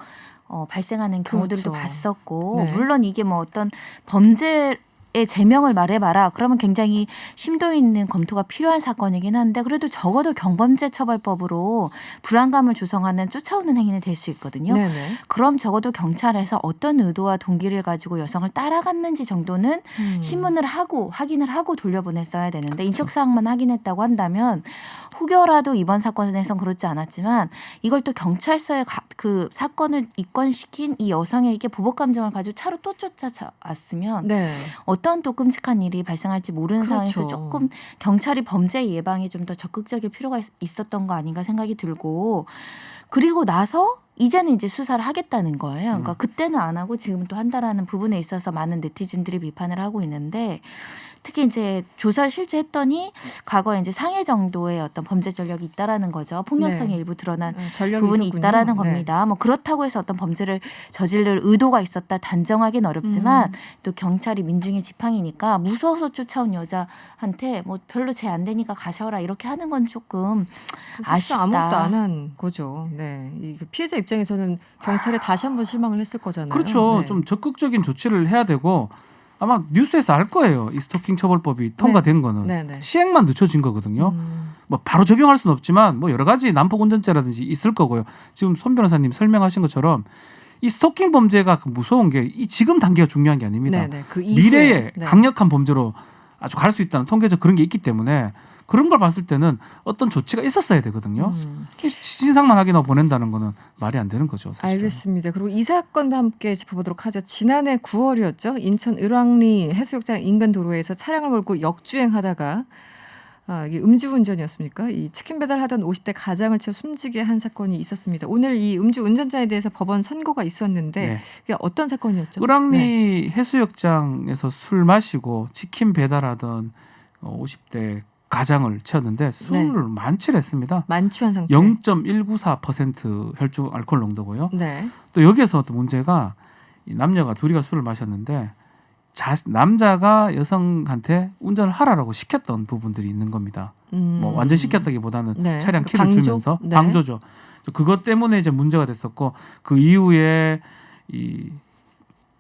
발생하는 경우들도 그렇죠. 봤었고 네. 물론 이게 뭐 어떤 범죄의 제명을 말해봐라 그러면 굉장히 심도 있는 검토가 필요한 사건이긴 한데 그래도 적어도 경범죄 처벌법으로 불안감을 조성하는 쫓아오는 행위는 될 수 있거든요. 네네. 그럼 적어도 경찰에서 어떤 의도와 동기를 가지고 여성을 따라갔는지 정도는 신문을 하고 확인을 하고 돌려보냈어야 되는데 인적 사항만 확인했다고 한다면 혹여라도 이번 사건에선 그렇지 않았지만 이걸 또 경찰서에 그 사건을 입건시킨 이 여성에게 보복 감정을 가지고 차로 또 쫓아왔으면 네. 어떤 또 끔찍한 일이 발생할지 모르는 그렇죠. 상황에서 조금 경찰이 범죄 예방에 좀 더 적극적일 필요가 있었던 거 아닌가 생각이 들고 그리고 나서 이제는 이제 수사를 하겠다는 거예요. 그러니까 그때는 안 하고 지금은 또 한다라는 부분에 있어서 많은 네티즌들이 비판을 하고 있는데 특히 이제 조사를 실제 했더니 과거에 이제 상해 정도의 어떤 범죄 전력이 있다라는 거죠. 폭력성이 네. 일부 드러난 전력이 부분이 있었군요. 있다라는 네. 겁니다. 뭐 그렇다고 해서 어떤 범죄를 저지를 의도가 있었다 단정하기는 어렵지만 또 경찰이 민중의 지팡이니까 무서워서 쫓아온 여자한테 뭐 별로 쟤 안 되니까 가셔라 이렇게 하는 건 조금 사실 아쉽다. 아무것도 안 한 거죠. 네. 이 피해자 입장에서는 경찰에 다시 한번 실망을 했을 거잖아요. 그렇죠. 네. 좀 적극적인 조치를 해야 되고 아마 뉴스에서 알 거예요. 이 스토킹 처벌법이 통과된 거는 네네. 시행만 늦춰진 거거든요. 뭐 바로 적용할 수는 없지만 뭐 여러 가지 난폭 운전죄라든지 있을 거고요. 지금 손 변호사님 설명하신 것처럼 이 스토킹 범죄가 무서운 게 이 지금 단계가 중요한 게 아닙니다. 네네. 그 이후에 미래에 네. 강력한 범죄로 아주 갈 수 있다는 통계적 그런 게 있기 때문에 그런 걸 봤을 때는 어떤 조치가 있었어야 되거든요. 신상만 확인하고 보낸다는 거는 말이 안 되는 거죠. 사실은. 알겠습니다. 그리고 이 사건도 함께 짚어보도록 하죠. 지난해 9월이었죠. 인천 을왕리 해수욕장 인근 도로에서 차량을 몰고 역주행하다가 이게 음주운전이었습니까? 이 치킨 배달하던 50대 가장을 채워 숨지게 한 사건이 있었습니다. 오늘 이 음주운전자에 대해서 법원 선고가 있었는데 네. 그게 어떤 사건이었죠? 을왕리 네. 해수욕장에서 술 마시고 치킨 배달하던 50대 가장을 채웠는데 술을 만취를 했습니다. 만취한 상태. 0.194% 혈중 알코올 농도고요. 네. 또 여기에서 또 문제가 이 남녀가 둘이가 술을 마셨는데 남자가 여성한테 운전을 하라라고 시켰던 부분들이 있는 겁니다. 뭐 완전 시켰다기보다는 네. 차량 그 키를 방조? 주면서 네. 방조죠. 그것 때문에 이제 문제가 됐었고 그 이후에 이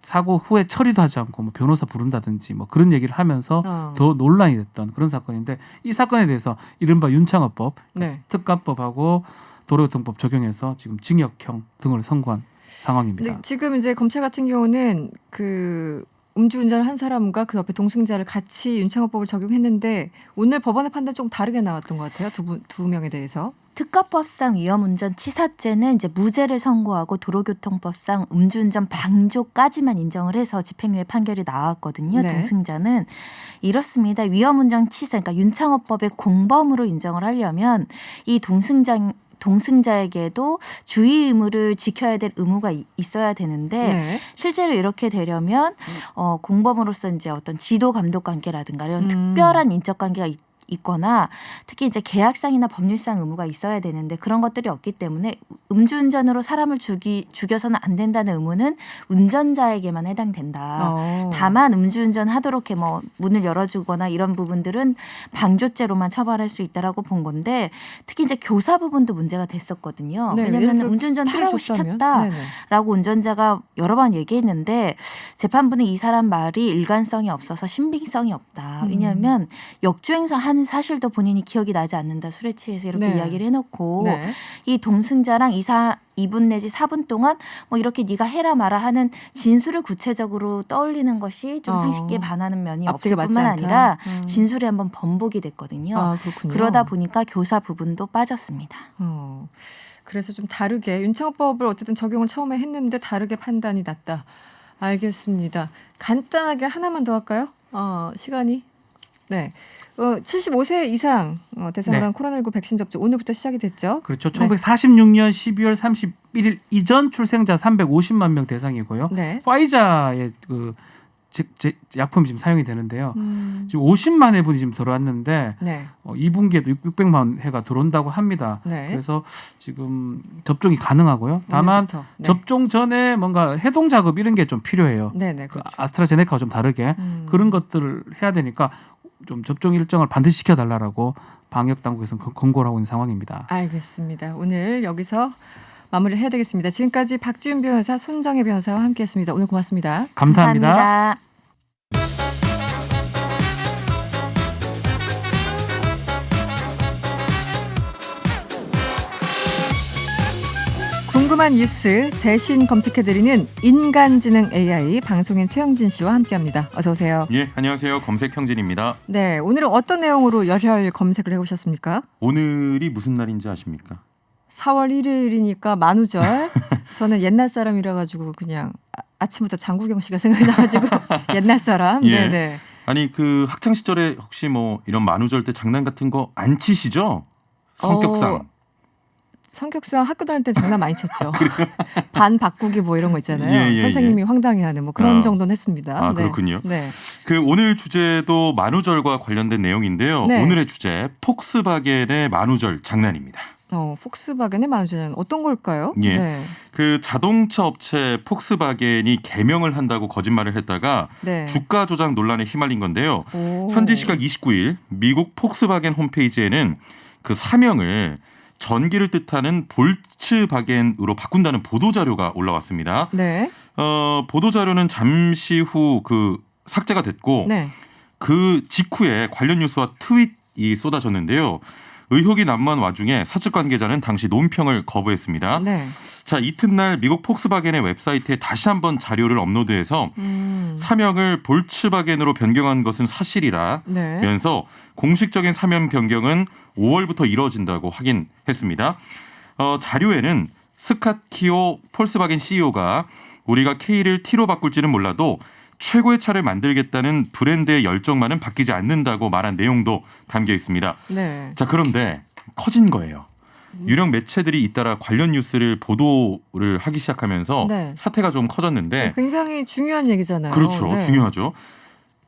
사고 후에 처리도 하지 않고 뭐 변호사 부른다든지 뭐 그런 얘기를 하면서 더 논란이 됐던 그런 사건인데 이 사건에 대해서 이른바 윤창호법, 네. 특가법하고 도로교통법 적용해서 지금 징역형 등을 선고한 상황입니다. 근데 지금 이제 검찰 같은 경우는 그 음주운전을 한 사람과 그 옆에 동승자를 같이 윤창호법을 적용했는데 오늘 법원의 판단 좀 다르게 나왔던 것 같아요. 두 명에 대해서. 특가법상 위험운전 치사죄는 이제 무죄를 선고하고 도로교통법상 음주운전 방조까지만 인정을 해서 집행유예 판결이 나왔거든요. 네. 동승자는 이렇습니다. 위험운전 치사, 그러니까 윤창호법의 공범으로 인정을 하려면 이 동승자에게도 주의 의무를 지켜야 될 의무가 있어야 되는데 네. 실제로 이렇게 되려면 공범으로서 이제 어떤 지도 감독 관계라든가 이런 특별한 인적 관계가 있거나 특히 이제 계약상이나 법률상 의무가 있어야 되는데 그런 것들이 없기 때문에 음주운전으로 사람을 죽여서는 안 된다는 의무는 운전자에게만 해당된다. 다만 음주운전 하도록 이렇게 뭐 문을 열어주거나 이런 부분들은 방조죄로만 처벌할 수 있다라고 본 건데 특히 이제 교사 부분도 문제가 됐었거든요. 네, 왜냐하면 음주운전 하라고 시켰다라고 운전자가 여러 번 얘기했는데 재판부는 이 사람 말이 일관성이 없어서 신빙성이 없다. 왜냐하면 역주행사 한 사실도 본인이 기억이 나지 않는다. 술에 취해서 이렇게 네. 이야기를 해놓고 네. 이 동승자랑 2분 내지 4분 동안 뭐 이렇게 네가 해라 마라 하는 진술을 구체적으로 떠올리는 것이 좀 상식에 반하는 면이 없을 앞뒤가 맞지 뿐만 않다. 아니라 진술이 한번 번복이 됐거든요. 아, 그렇군요. 그러다 보니까 교사 부분도 빠졌습니다. 그래서 좀 다르게 윤창호법을 어쨌든 적용을 처음에 했는데 다르게 판단이 났다. 알겠습니다. 간단하게 하나만 더 할까요? 시간이. 네. 75세 이상 대상으로 한 코로나19 백신 접종 오늘부터 시작이 됐죠. 그렇죠. 1946년 12월 31일 이전 출생자 350만 명 대상이고요. 네. 파이자의 그 약품이 지금 사용이 되는데요. 지금 50만 회분이 지금 들어왔는데 네. 2분기에도 600만 회가 들어온다고 합니다. 네. 그래서 지금 접종이 가능하고요. 다만 오늘부터. 네. 접종 전에 뭔가 해동 작업 이런 게 좀 필요해요. 네네. 그 그렇죠. 아스트라제네카와 좀 다르게 그런 것들을 해야 되니까 좀 접종 일정을 반드시 시켜달라고 방역 당국에서 권고를 하고 있는 상황입니다. 알겠습니다. 오늘 여기서 마무리를 해야 되겠습니다. 지금까지 박지훈 변호사, 손정혜 변호사와 함께했습니다. 오늘 고맙습니다. 감사합니다. 궁금한 뉴스 대신 검색해드리는 인간지능 AI 방송인 최영진 씨와 함께합니다. 어서 오세요. 예, 안녕하세요. 검색형진입니다. 네, 오늘은 어떤 내용으로 열혈 검색을 해오셨습니까? 오늘이 무슨 날인지 아십니까? 4월 1일이니까 만우절. 저는 옛날 사람이라 가지고 그냥 아침부터 장국영 씨가 생각이 나가지고 옛날 사람. 예. 네네. 아니 그 학창 시절에 혹시 뭐 이런 만우절 때 장난 같은 거 안 치시죠? 성격상. 성격상 학교 다닐 때 장난 많이 쳤죠. 반 바꾸기 뭐 이런 거 있잖아요. 예, 예, 선생님이 황당해하는 뭐 그런 정도는 했습니다. 아, 네. 그렇군요. 네. 그 오늘 주제도 만우절과 관련된 내용인데요. 네. 오늘의 주제 폭스바겐의 만우절 장난입니다. 폭스바겐의 만우절은 어떤 걸까요? 예. 네. 그 자동차 업체 폭스바겐이 개명을 한다고 거짓말을 했다가 네. 주가 조작 논란에 휘말린 건데요. 오. 현지 시각 29일 미국 폭스바겐 홈페이지에는 그 사명을 전기를 뜻하는 볼츠바겐으로 바꾼다는 보도 자료가 올라왔습니다. 네. 보도 자료는 잠시 후 그 삭제가 됐고 네. 그 직후에 관련 뉴스와 트윗이 쏟아졌는데요. 의혹이 난무한 와중에 사측 관계자는 당시 논평을 거부했습니다. 네. 자, 이튿날 미국 폭스바겐의 웹사이트에 다시 한번 자료를 업로드해서 사명을 볼츠바겐으로 변경한 것은 사실이라면서 네. 공식적인 사명 변경은 5월부터 이뤄진다고 확인했습니다. 자료에는 스캇 키오 폴스바겐 CEO가 우리가 K를 T로 바꿀지는 몰라도 최고의 차를 만들겠다는 브랜드의 열정만은 바뀌지 않는다고 말한 내용도 담겨 있습니다. 네. 자, 그런데 커진 거예요. 유력 매체들이 잇따라 관련 뉴스를 보도를 하기 시작하면서 네. 사태가 좀 커졌는데 굉장히 중요한 얘기잖아요. 그렇죠. 네. 중요하죠.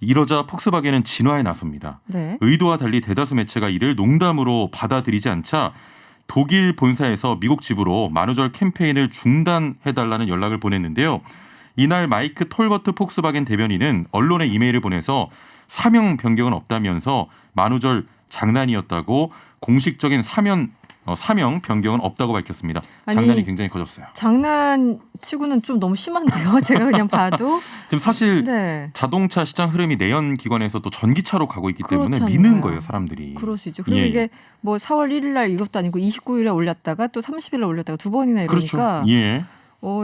이러자 폭스바겐은 진화에 나섭니다. 네. 의도와 달리 대다수 매체가 이를 농담으로 받아들이지 않자 독일 본사에서 미국 지부로 만우절 캠페인을 중단해달라는 연락을 보냈는데요. 이날 마이크 톨버트 폭스바겐 대변인은 언론에 이메일을 보내서 사명 변경은 없다면서 만우절 장난이었다고 공식적인 사명 변경은 없다고 밝혔습니다. 장난이 아니, 굉장히 커졌어요. 장난치고는 좀 너무 심한데요. 제가 그냥 봐도. 지금 사실 네. 자동차 시장 흐름이 내연 기관에서 또 전기차로 가고 있기 때문에 그렇잖아요. 미는 거예요, 사람들이. 그럴 수 있죠. 그리고 예, 이게 뭐 4월 1일 날 이것도 아니고 29일에 올렸다가 또 30일에 올렸다가 두 번이나 이러니까 그렇죠. 예.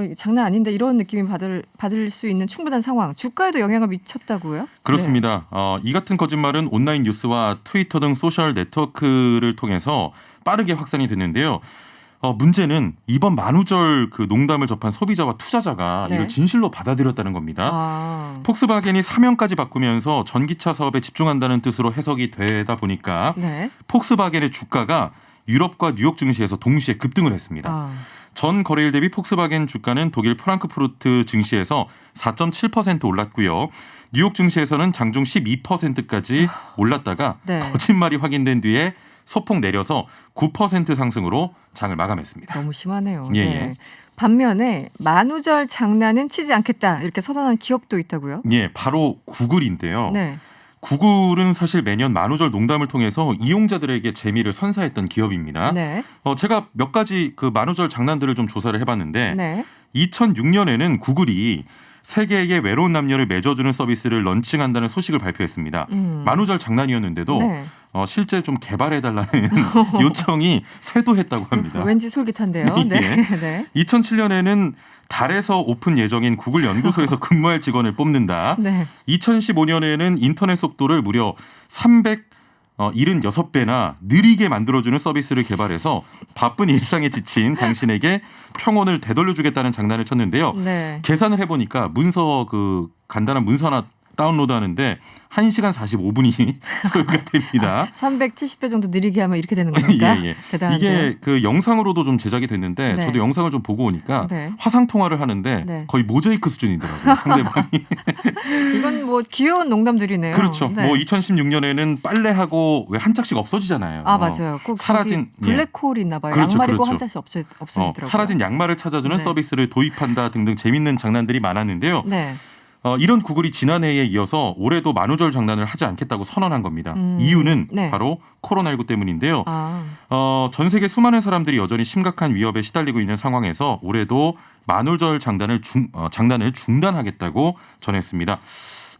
이게 장난 아닌데 이런 느낌이 받을 수 있는 충분한 상황. 주가에도 영향을 미쳤다고요? 그렇습니다. 이 같은 거짓말은 온라인 뉴스와 트위터 등 소셜 네트워크를 통해서 빠르게 확산이 됐는데요. 문제는 이번 만우절 그 농담을 접한 소비자와 투자자가 네. 이걸 진실로 받아들였다는 겁니다. 아. 폭스바겐이 사명까지 바꾸면서 전기차 사업에 집중한다는 뜻으로 해석이 되다 보니까 네. 폭스바겐의 주가가 유럽과 뉴욕 증시에서 동시에 급등을 했습니다. 아. 전 거래일 대비 폭스바겐 주가는 독일 프랑크푸르트 증시에서 4.7% 올랐고요. 뉴욕 증시에서는 장중 12%까지 올랐다가 네. 거짓말이 확인된 뒤에 소폭 내려서 9% 상승으로 장을 마감했습니다. 너무 심하네요. 예, 네. 예. 반면에 만우절 장난은 치지 않겠다 이렇게 선언한 기업도 있다고요? 예, 바로 구글인데요. 네. 구글은 사실 매년 만우절 농담을 통해서 이용자들에게 재미를 선사했던 기업입니다. 네. 제가 몇 가지 그 만우절 장난들을 좀 조사를 해봤는데 네. 2006년에는 구글이 세계에게 외로운 남녀를 맺어주는 서비스를 런칭한다는 소식을 발표했습니다. 만우절 장난이었는데도 네. 실제 좀 개발해달라는 요청이 쇄도했다고 합니다. 왠지 솔깃한데요. 네. 예. 네. 2007년에는 달에서 오픈 예정인 구글 연구소에서 근무할 직원을 뽑는다. 네. 2015년에는 인터넷 속도를 무려 376배나 느리게 만들어주는 서비스를 개발해서 바쁜 일상에 지친 당신에게 평온을 되돌려주겠다는 장난을 쳤는데요. 네. 계산을 해보니까 간단한 문서 하나 다운로드하는데 1시간 45분이 소요가 됩니다. 370배 정도 느리게 하면 이렇게 되는 겁니까? 예, 예. 대단한데요. 이게 그 영상으로도 좀 제작이 됐는데 네. 저도 영상을 좀 보고 오니까 네. 화상 통화를 하는데 네. 거의 모자이크 수준이더라고요. 상대방이. 이건 뭐 귀여운 농담들이네요. 그렇죠. 네. 뭐 2016년에는 빨래하고 왜 한 짝씩 없어지잖아요. 아 맞아요. 꼭 사라진 블랙홀이 있나 봐요. 그렇죠, 양말이 꼭 그렇죠. 한 짝씩 없어지더라고요. 사라진 양말을 찾아주는 네. 서비스를 도입한다 등등 재밌는 장난들이 많았는데요. 네. 이런 구글이 지난해에 이어서 올해도 만우절 장난을 하지 않겠다고 선언한 겁니다. 이유는 네. 바로 코로나19 때문인데요. 아. 전 세계 수많은 사람들이 여전히 심각한 위협에 시달리고 있는 상황에서 올해도 만우절 장난을 중단하겠다고 전했습니다.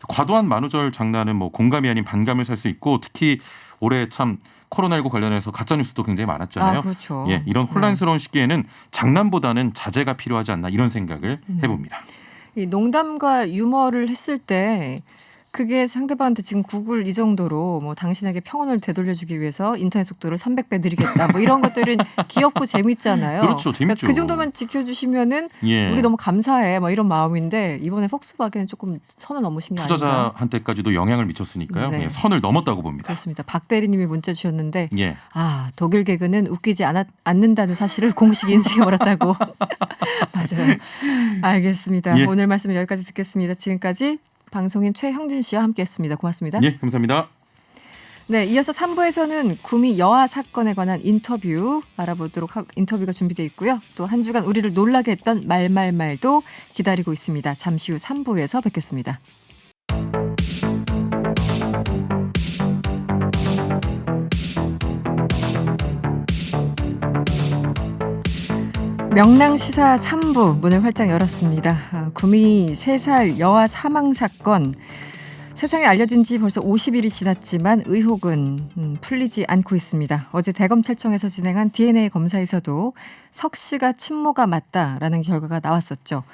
과도한 만우절 장난은 뭐 공감이 아닌 반감을 살 수 있고 특히 올해 참 코로나19 관련해서 가짜 뉴스도 굉장히 많았잖아요. 아, 그렇죠. 예, 이런 혼란스러운 시기에는 장난보다는 자제가 필요하지 않나 이런 생각을 해봅니다. 이 농담과 유머를 했을 때 그게 상대방한테 지금 구글 이 정도로 뭐 당신에게 평온을 되돌려주기 위해서 인터넷 속도를 300배 느리겠다 뭐 이런 것들은 귀엽고 재밌잖아요. 그렇죠, 재밌죠. 그 정도만 지켜주시면은 예. 우리 너무 감사해 뭐 이런 마음인데 이번에 폭스바겐은 조금 선을 넘으신 게 아닌가. 투자자한테까지도 영향을 미쳤으니까요. 네. 예, 선을 넘었다고 봅니다. 그렇습니다. 박 대리님이 문자 주셨는데 예. 독일 개그는 웃기지 않는다는 사실을 공식 인증해버렸다고. 맞아요. 알겠습니다. 예. 오늘 말씀은 여기까지 듣겠습니다. 지금까지 방송인 최형진 씨와 함께했습니다. 고맙습니다. 예, 감사합니다. 네, 이어서 3부에서는 구미 여아 사건에 관한 인터뷰 인터뷰가 준비되어 있고요. 또 한 주간 우리를 놀라게 했던 말말말도 기다리고 있습니다. 잠시 후 3부에서 뵙겠습니다. 명랑시사 3부 문을 활짝 열었습니다. 구미 3살 여아 사망 사건. 세상에 알려진 지 벌써 50일이 지났지만 의혹은 풀리지 않고 있습니다. 어제 대검찰청에서 진행한 DNA 검사에서도 석 씨가 친모가 맞다라는 결과가 나왔었죠.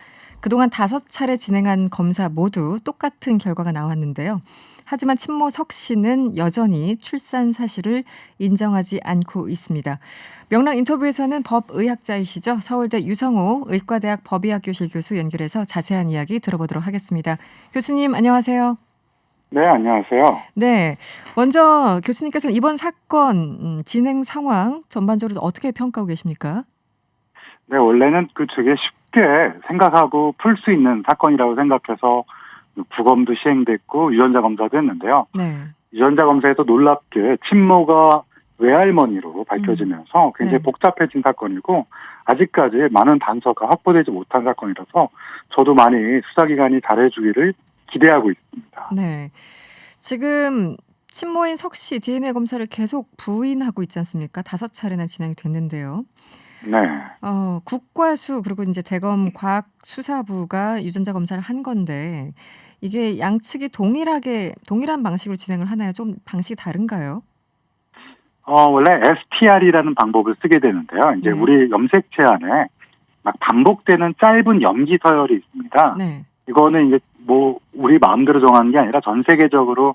그동안 5차례 진행한 검사 모두 똑같은 결과가 나왔는데요. 하지만 친모 석 씨는 여전히 출산 사실을 인정하지 않고 있습니다. 명랑 인터뷰에서는 법의학자이시죠. 서울대 유성호 의과대학 법의학교실 교수 연결해서 자세한 이야기 들어보도록 하겠습니다. 교수님 안녕하세요. 네, 안녕하세요. 네, 먼저 교수님께서 이번 사건 진행 상황 전반적으로 어떻게 평가하고 계십니까? 네, 원래는 되게 쉽게 생각하고 풀 수 있는 사건이라고 생각해서 부검도 시행됐고 유전자 검사도 했는데요. 네. 유전자 검사에서 놀랍게 친모가 외할머니로 밝혀지면서 굉장히 네. 복잡해진 사건이고 아직까지 많은 단서가 확보되지 못한 사건이라서 저도 많이 수사기관이 잘해주기를 기대하고 있습니다. 네. 지금 친모인 석 씨 DNA 검사를 계속 부인하고 있지 않습니까? 5차례나 진행이 됐는데요. 네. 국과수 그리고 이제 대검 과학수사부가 유전자 검사를 한 건데 이게 양측이 동일한 방식으로 진행을 하나요? 좀 방식이 다른가요? 원래 STR이라는 방법을 쓰게 되는데요. 이제 네. 우리 염색체 안에 막 반복되는 짧은 염기 서열이 있습니다. 네. 이거는 이제 뭐 우리 마음대로 정하는 게 아니라 전 세계적으로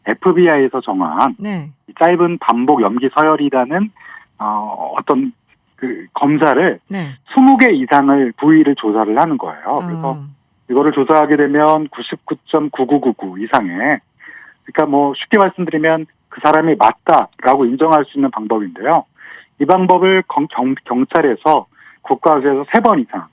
FBI에서 정한 네. 이 짧은 반복 염기 서열이라는 어떤 그 검사를 네. 20개 이상을 부위를 조사를 하는 거예요. 그래서 이거를 조사하게 되면 99.9999 이상의, 그러니까 뭐 쉽게 말씀드리면 그 사람이 맞다라고 인정할 수 있는 방법인데요. 이 방법을 경찰에서 국가수에서 3번 이상,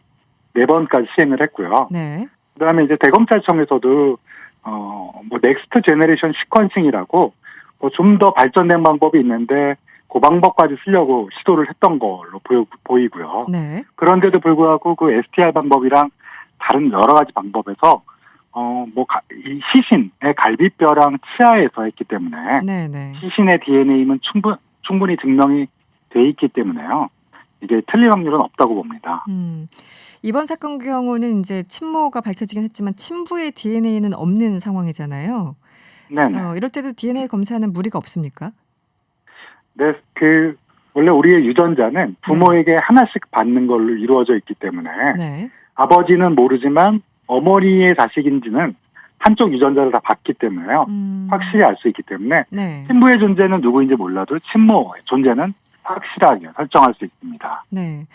4번까지 시행을 했고요. 네. 그다음에 이제 대검찰청에서도 뭐 넥스트 제너레이션 시퀀싱이라고 뭐 좀 더 발전된 방법이 있는데 그 방법까지 쓰려고 시도를 했던 걸로 보이고요. 네. 그런데도 불구하고 그 STR 방법이랑 다른 여러 가지 방법에서 이 시신의 갈비뼈랑 치아에서 했기 때문에 네. 네. 시신의 DNA는 충분히 증명이 돼 있기 때문에요. 이게 틀릴 확률은 없다고 봅니다. 이번 사건 경우는 이제 친모가 밝혀지긴 했지만 친부의 DNA는 없는 상황이잖아요. 네네. 이럴 때도 DNA 검사는 무리가 없습니까? 네, 원래 우리의 유전자는 부모에게 하나씩 받는 걸로 이루어져 있기 때문에 네. 아버지는 모르지만 어머니의 자식인지는 한쪽 유전자를 다 받기 때문에요. 확실히 알 수 있기 때문에 네. 친부의 존재는 누구인지 몰라도 친모의 존재는 확실하게 설정할 수 있습니다. 네.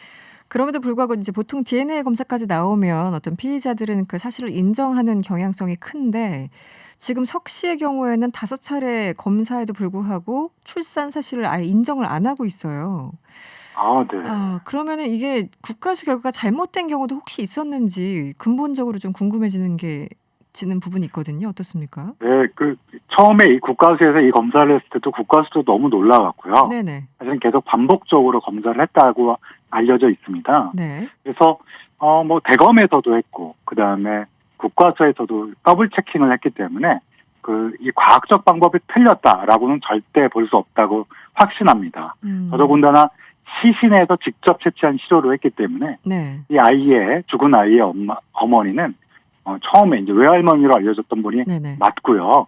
그럼에도 불구하고 이제 보통 DNA 검사까지 나오면 어떤 피의자들은 그 사실을 인정하는 경향성이 큰데 지금 석 씨의 경우에는 5차례 검사에도 불구하고 출산 사실을 아예 인정을 안 하고 있어요. 네. 그러면은 이게 국가수 결과가 잘못된 경우도 혹시 있었는지 근본적으로 좀 궁금해지는 부분이 있거든요. 어떻습니까? 네, 처음에 이 국가수에서 이 검사를 했을 때도 국가수도 너무 놀라웠고요. 네네. 사실은 계속 반복적으로 검사를 했다고 알려져 있습니다. 네. 그래서 뭐 대검에서도 했고 그다음에 국과수에서도 더블 체킹을 했기 때문에 이 과학적 방법이 틀렸다라고는 절대 볼 수 없다고 확신합니다. 더더군다나 시신에서 직접 채취한 시료로 했기 때문에 네. 이 죽은 아이의 어머니는 처음에 이제 외할머니로 알려졌던 분이 네네. 맞고요.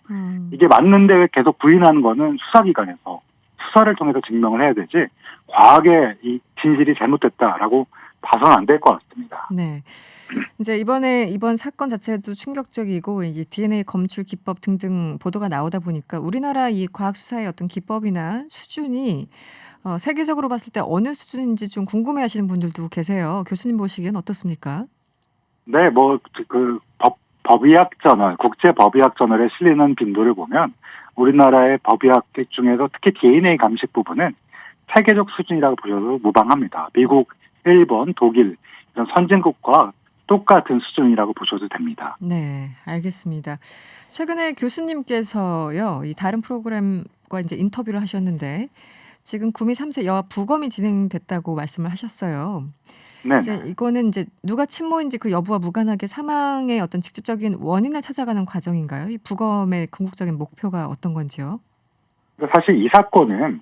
이게 맞는데 왜 계속 부인하는 거는 수사기관에서 수사를 통해서 증명을 해야 되지 과학의 이 진실이 잘못됐다라고 봐서는 안 될 것 같습니다. 네. 이제 이번 사건 자체도 충격적이고 이게 DNA 검출 기법 등등 보도가 나오다 보니까 우리나라 이 과학 수사의 어떤 기법이나 수준이 세계적으로 봤을 때 어느 수준인지 좀 궁금해하시는 분들도 계세요. 교수님 보시기엔 어떻습니까? 네, 법의학 저널, 국제 법의학 저널에 실리는 빈도를 보면 우리나라의 법의학 중에서 특히 DNA 감식 부분은 세계적 수준이라고 보셔도 무방합니다. 미국, 일본, 독일 이런 선진국과 똑같은 수준이라고 보셔도 됩니다. 네, 알겠습니다. 최근에 교수님께서요, 이 다른 프로그램과 이제 인터뷰를 하셨는데 지금 구미 3세 여아 부검이 진행됐다고 말씀을 하셨어요. 네. 이제 이거는 이제 누가 친모인지 그 여부와 무관하게 사망의 어떤 직접적인 원인을 찾아가는 과정인가요? 이 부검의 궁극적인 목표가 어떤 건지요? 사실 이 사건은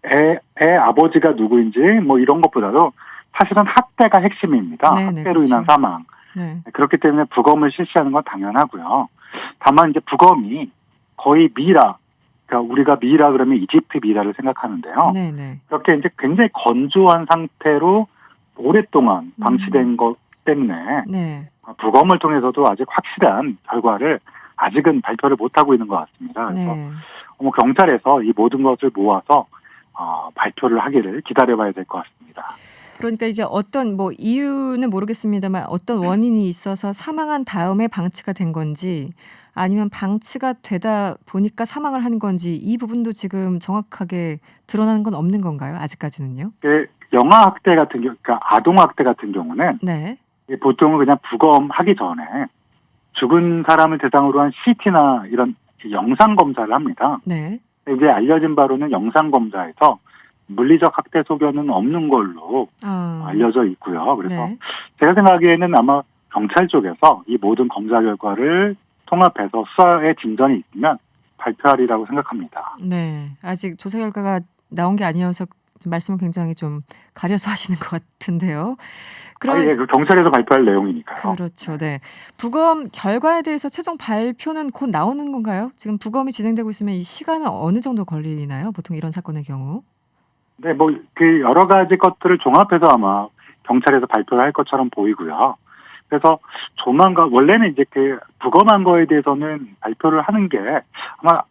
애 아버지가 누구인지 뭐 이런 것보다도 사실은 학대가 핵심입니다. 네네, 학대로 그렇죠. 인한 사망. 네. 그렇기 때문에 부검을 실시하는 건 당연하고요. 다만 이제 부검이 거의 그러니까 우리가 미라 그러면 이집트 미라를 생각하는데요. 네네. 그렇게 이제 굉장히 건조한 상태로 오랫동안 방치된 것 때문에 네. 부검을 통해서도 아직 확실한 결과를 아직은 발표를 못하고 있는 것 같습니다. 그래서 네. 경찰에서 이 모든 것을 모아서 발표를 하기를 기다려봐야 될 것 같습니다. 그러니까 이게 어떤 뭐 이유는 모르겠습니다만 어떤 원인이 있어서 사망한 다음에 방치가 된 건지 아니면 방치가 되다 보니까 사망을 한 건지 이 부분도 지금 정확하게 드러나는 건 없는 건가요? 아직까지는요? 영아 학대 같은 경우, 그러니까 아동 학대 같은 경우는 네. 보통은 그냥 부검하기 전에 죽은 사람을 대상으로 한 CT나 이런 영상 검사를 합니다. 네. 이제 알려진 바로는 영상 검사에서 물리적 학대 소견은 없는 걸로 알려져 있고요. 그래서 네. 제가 생각하기에는 아마 경찰 쪽에서 이 모든 검사 결과를 통합해서 수사에 진전이 있으면 발표하리라고 생각합니다. 네. 아직 조사 결과가 나온 게 아니어서 말씀을 굉장히 좀 가려서 하시는 것 같은데요. 예, 그 경찰에서 발표할 내용이니까요. 그렇죠. 네. 부검 결과에 대해서 최종 발표는 곧 나오는 건가요? 지금 부검이 진행되고 있으면 이 시간은 어느 정도 걸리나요? 보통 이런 사건의 경우. 네, 뭐 그 여러 가지 것들을 종합해서 아마 경찰에서 발표를 할 것처럼 보이고요. 그래서 조만간 원래는 이제 그 부검한 거에 대해서는 발표를 하는 게 아마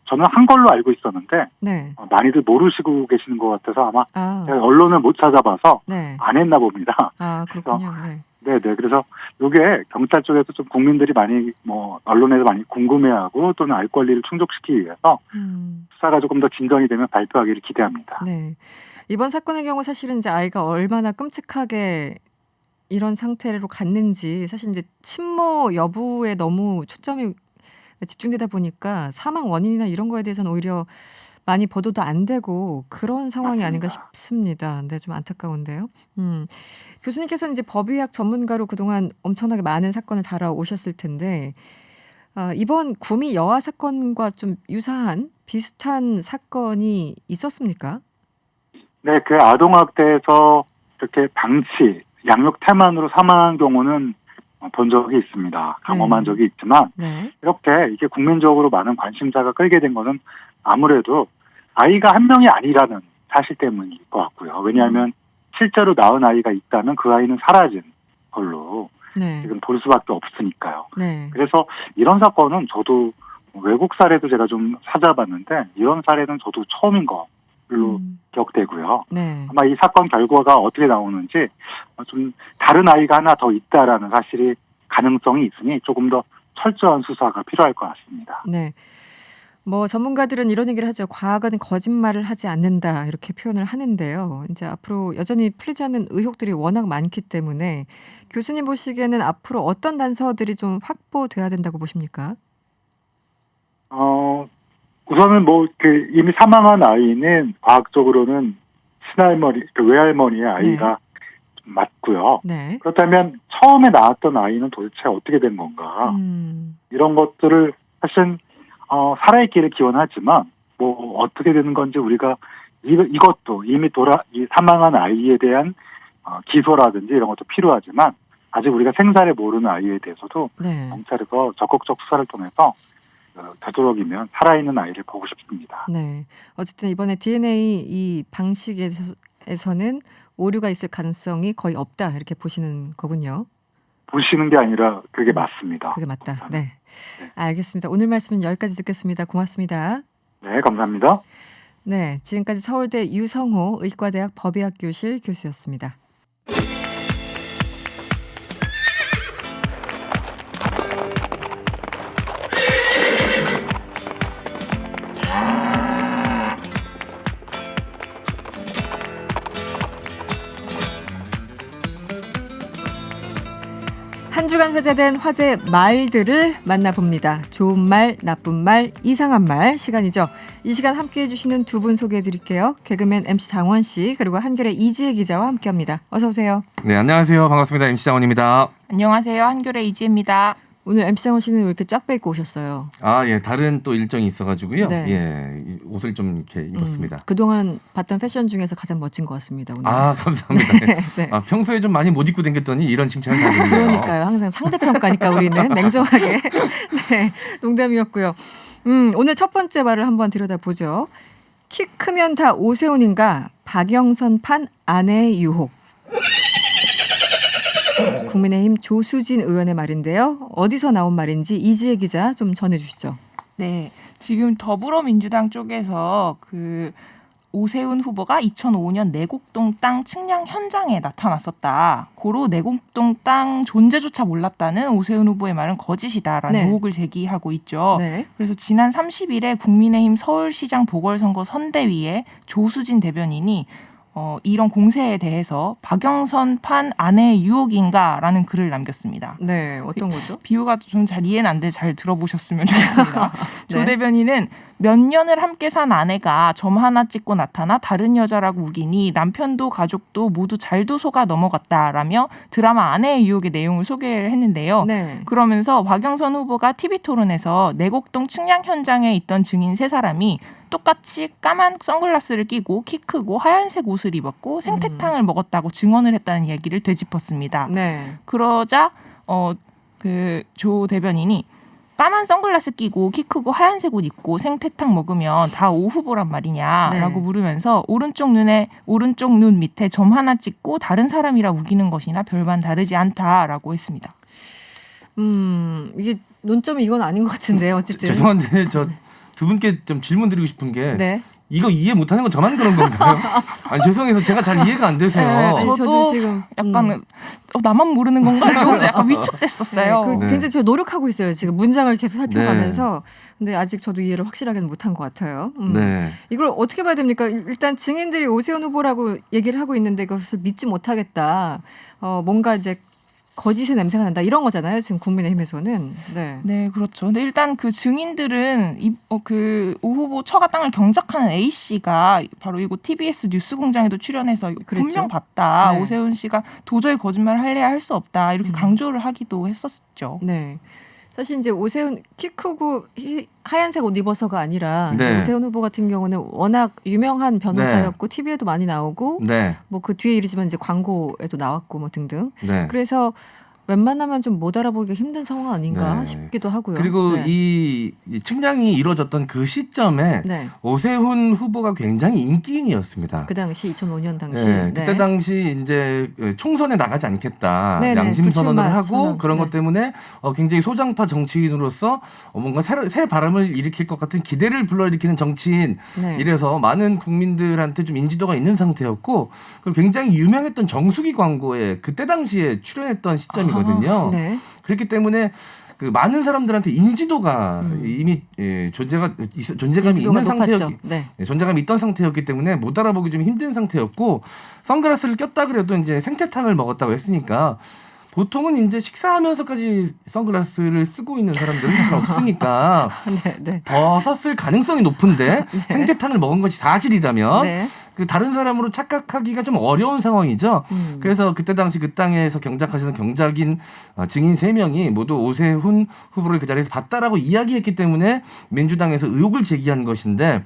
저는 한 걸로 알고 있었는데 네. 많이들 모르시고 계시는 것 같아서 아마 아, 제가 언론을 못 찾아봐서 네. 안 했나 봅니다. 아, 그렇군요. 네. 네. 그래서 이게 경찰 쪽에서 좀 국민들이 많이 뭐 언론에서 많이 궁금해하고 또는 알 권리를 충족시키기 위해서 수사가 조금 더 진전이 되면 발표하기를 기대합니다. 네. 이번 사건의 경우 사실은 이제 아이가 얼마나 끔찍하게 이런 상태로 갔는지 사실 이제 친모 여부에 너무 초점이 집중되다 보니까 사망 원인이나 이런 거에 대해서는 오히려 많이 보도도 안 되고 그런 상황이 맞습니다. 아닌가 싶습니다. 네, 좀 안타까운데요. 교수님께서는 이제 법의학 전문가로 그동안 엄청나게 많은 사건을 다뤄오셨을 텐데 이번 구미 여아 사건과 좀 유사한 비슷한 사건이 있었습니까? 네, 그 아동학대에서 이렇게 방치, 양육 태만으로 사망한 경우는 본 적이 있습니다. 경험한 적이 있지만 네. 이렇게 이게 국민적으로 많은 관심사가 끌게 된 거는 아무래도 아이가 한 명이 아니라는 사실 때문일 것 같고요. 왜냐하면 실제로 낳은 아이가 있다면 그 아이는 사라진 걸로 네. 지금 볼 수밖에 없으니까요. 네. 그래서 이런 사건은 저도 외국 사례도 제가 좀 찾아봤는데 이런 사례는 저도 처음인 걸로 기억되고요. 네. 아마 이 사건 결과가 어떻게 나오는지 좀 다른 아이가 하나 더 있다라는 사실이 가능성이 있으니 조금 더 철저한 수사가 필요할 것 같습니다. 네. 뭐 전문가들은 이런 얘기를 하죠. 과학은 거짓말을 하지 않는다 이렇게 표현을 하는데요. 이제 앞으로 여전히 풀리지 않는 의혹들이 워낙 많기 때문에 교수님 보시기에는 앞으로 어떤 단서들이 좀 확보돼야 된다고 보십니까? 우선은 이미 사망한 아이는 과학적으로는 친할머니, 외할머니의 아이가 맞고요. 네. 그렇다면 처음에 낳았던 아이는 도대체 어떻게 된 건가? 이런 것들을 사실은 살아있기를 기원하지만 어떻게 되는 건지 우리가 이것도 이미 이 사망한 아이에 대한 기소라든지 이런 것도 필요하지만 아직 우리가 생사를 모르는 아이에 대해서도 네. 경찰에서 적극적 수사를 통해서 되도록이면 살아있는 아이를 보고 싶습니다. 네. 어쨌든 이번에 DNA 이 방식에서는 오류가 있을 가능성이 거의 없다 이렇게 보시는 거군요. 보시는 게 아니라 그게 맞습니다. 그게 맞다. 네. 알겠습니다. 오늘 말씀은 여기까지 듣겠습니다. 고맙습니다. 네, 감사합니다. 네, 지금까지 서울대 유성호 의과대학 법의학 교실 교수였습니다. 한 주간 회자된 화제 말들을 만나봅니다. 좋은 말, 나쁜 말, 이상한 말 시간이죠. 이 시간 함께해 주시는 두 분 소개해드릴게요. 개그맨 MC 장원 씨 그리고 한겨레 이지혜 기자와 함께합니다. 어서 오세요. 네, 안녕하세요. 반갑습니다. MC 장원입니다. 안녕하세요. 한겨레 이지혜입니다. 오늘 MC 장원 씨는 왜 이렇게 쫙 빼입고 오셨어요? 아, 예, 다른 또 일정이 있어가지고요. 네. 예, 옷을 좀 이렇게 입었습니다. 그동안 봤던 패션 중에서 가장 멋진 것 같습니다. 오늘. 아, 감사합니다. 네. 네. 아, 평소에 좀 많이 못 입고 댕겼더니 이런 칭찬을 받는데요. 그러니까요. 항상 상대평가니까 우리는 냉정하게. 네, 농담이었고요. 오늘 첫 번째 말을 한번 들여다보죠. 키 크면 다 오세훈인가? 박영선판 아내의 유혹. 국민의힘 조수진 의원의 말인데요. 어디서 나온 말인지 이지혜 기자 좀 전해주시죠. 네, 지금 더불어민주당 쪽에서 오세훈 후보가 2005년 내곡동 땅 측량 현장에 나타났었다. 고로 내곡동 땅 존재조차 몰랐다는 오세훈 후보의 말은 거짓이다라는 네. 의혹을 제기하고 있죠. 네. 그래서 지난 30일에 국민의힘 서울시장 보궐선거 선대위에 조수진 대변인이 이런 공세에 대해서 박영선판 아내의 유혹인가라는 글을 남겼습니다. 네, 어떤 거죠? 비유가 좀 잘 이해는 안 돼 잘 들어보셨으면 좋겠습니다. 네. 조 대변인은 몇 년을 함께 산 아내가 점 하나 찍고 나타나 다른 여자라고 우기니 남편도 가족도 모두 잘도 속아 넘어갔다라며 드라마 아내의 유혹의 내용을 소개를 했는데요. 네. 그러면서 박영선 후보가 TV토론에서 내곡동 측량 현장에 있던 증인 3사람이 똑같이 까만 선글라스를 끼고 키 크고 하얀색 옷을 입었고 생태탕을 먹었다고 증언을 했다는 이야기를 되짚었습니다. 네. 그러자 그 조 대변인이 까만 선글라스 끼고 키 크고 하얀색 옷 입고 생태탕 먹으면 다 오 후보란 말이냐라고 네. 물으면서 오른쪽 눈 밑에 점 하나 찍고 다른 사람이라 우기는 것이나 별반 다르지 않다라고 했습니다. 이게 논점이 이건 아닌 것 같은데요. 어쨌든. 죄송한데 저 두 분께 좀 질문 드리고 싶은 게 네. 이거 이해 못하는 건 저만 그런 건가요? 아니 죄송해서 제가 잘 이해가 안 돼서요. 아니, 저도 지금 약간 나만 모르는 건가 이러면서 약간 위축됐었어요. 네, 네. 굉장히 제가 노력하고 있어요. 지금 문장을 계속 살펴가면서. 근데 아직 저도 이해를 확실하게는 못한 것 같아요. 네. 이걸 어떻게 봐야 됩니까? 일단 증인들이 오세훈 후보라고 얘기를 하고 있는데 그것을 믿지 못하겠다. 뭔가 이제 거짓의 냄새가 난다 이런 거잖아요. 지금 국민의힘에서는. 네. 네, 그렇죠. 근데 일단 그 증인들은 그 오 후보 처가 땅을 경작하는 A 씨가 바로 이곳 TBS 뉴스공장에도 출연해서 그랬죠. 분명 봤다. 네. 오세훈 씨가 도저히 거짓말을 할래야 할 수 없다. 이렇게 강조를 하기도 했었죠. 네. 사실 이제 오세훈 키 크고 하얀색 옷 입어서가 아니라 네. 이제 오세훈 후보 같은 경우는 워낙 유명한 변호사였고 TV에도 많이 나오고 네. 뭐 그 뒤에 이르지만 이제 광고에도 나왔고 뭐 등등. 네. 그래서 웬만하면 좀 못 알아보기가 힘든 상황 아닌가 네. 싶기도 하고요. 그리고 네. 이 측량이 이루어졌던 그 시점에 네. 오세훈 후보가 굉장히 인기인이었습니다. 그 당시 2005년 당시. 네, 그때 당시 이제 총선에 나가지 않겠다 네네, 양심 선언을 불출마 하고 선언. 그런 네. 것 때문에 굉장히 소장파 정치인으로서 뭔가 새 바람을 일으킬 것 같은 기대를 불러일으키는 정치인 네. 이래서 많은 국민들한테 좀 인지도가 있는 상태였고 그리고 굉장히 유명했던 정수기 광고에 그때 당시에 출연했던 시점이거든요. 네. 그렇기 때문에 그 많은 사람들한테 인지도가 이미 존재감이 인지도가 있는 높았죠. 상태였기 네. 존재감이 있던 상태였기 때문에 못 알아보기 좀 힘든 상태였고 선글라스를 꼈다 그래도 이제 생태탕을 먹었다고 했으니까 보통은 이제 식사하면서까지 선글라스를 쓰고 있는 사람들은 잘 없으니까 네. 네. 벗었을 가능성이 높은데 생태탕을 먹은 것이 사실이라면 네. 그 다른 사람으로 착각하기가 좀 어려운 상황이죠. 그래서 그때 당시 그 땅에서 경작하시는 경작인 증인 3명이 모두 오세훈 후보를 그 자리에서 봤다라고 이야기했기 때문에 민주당에서 의혹을 제기한 것인데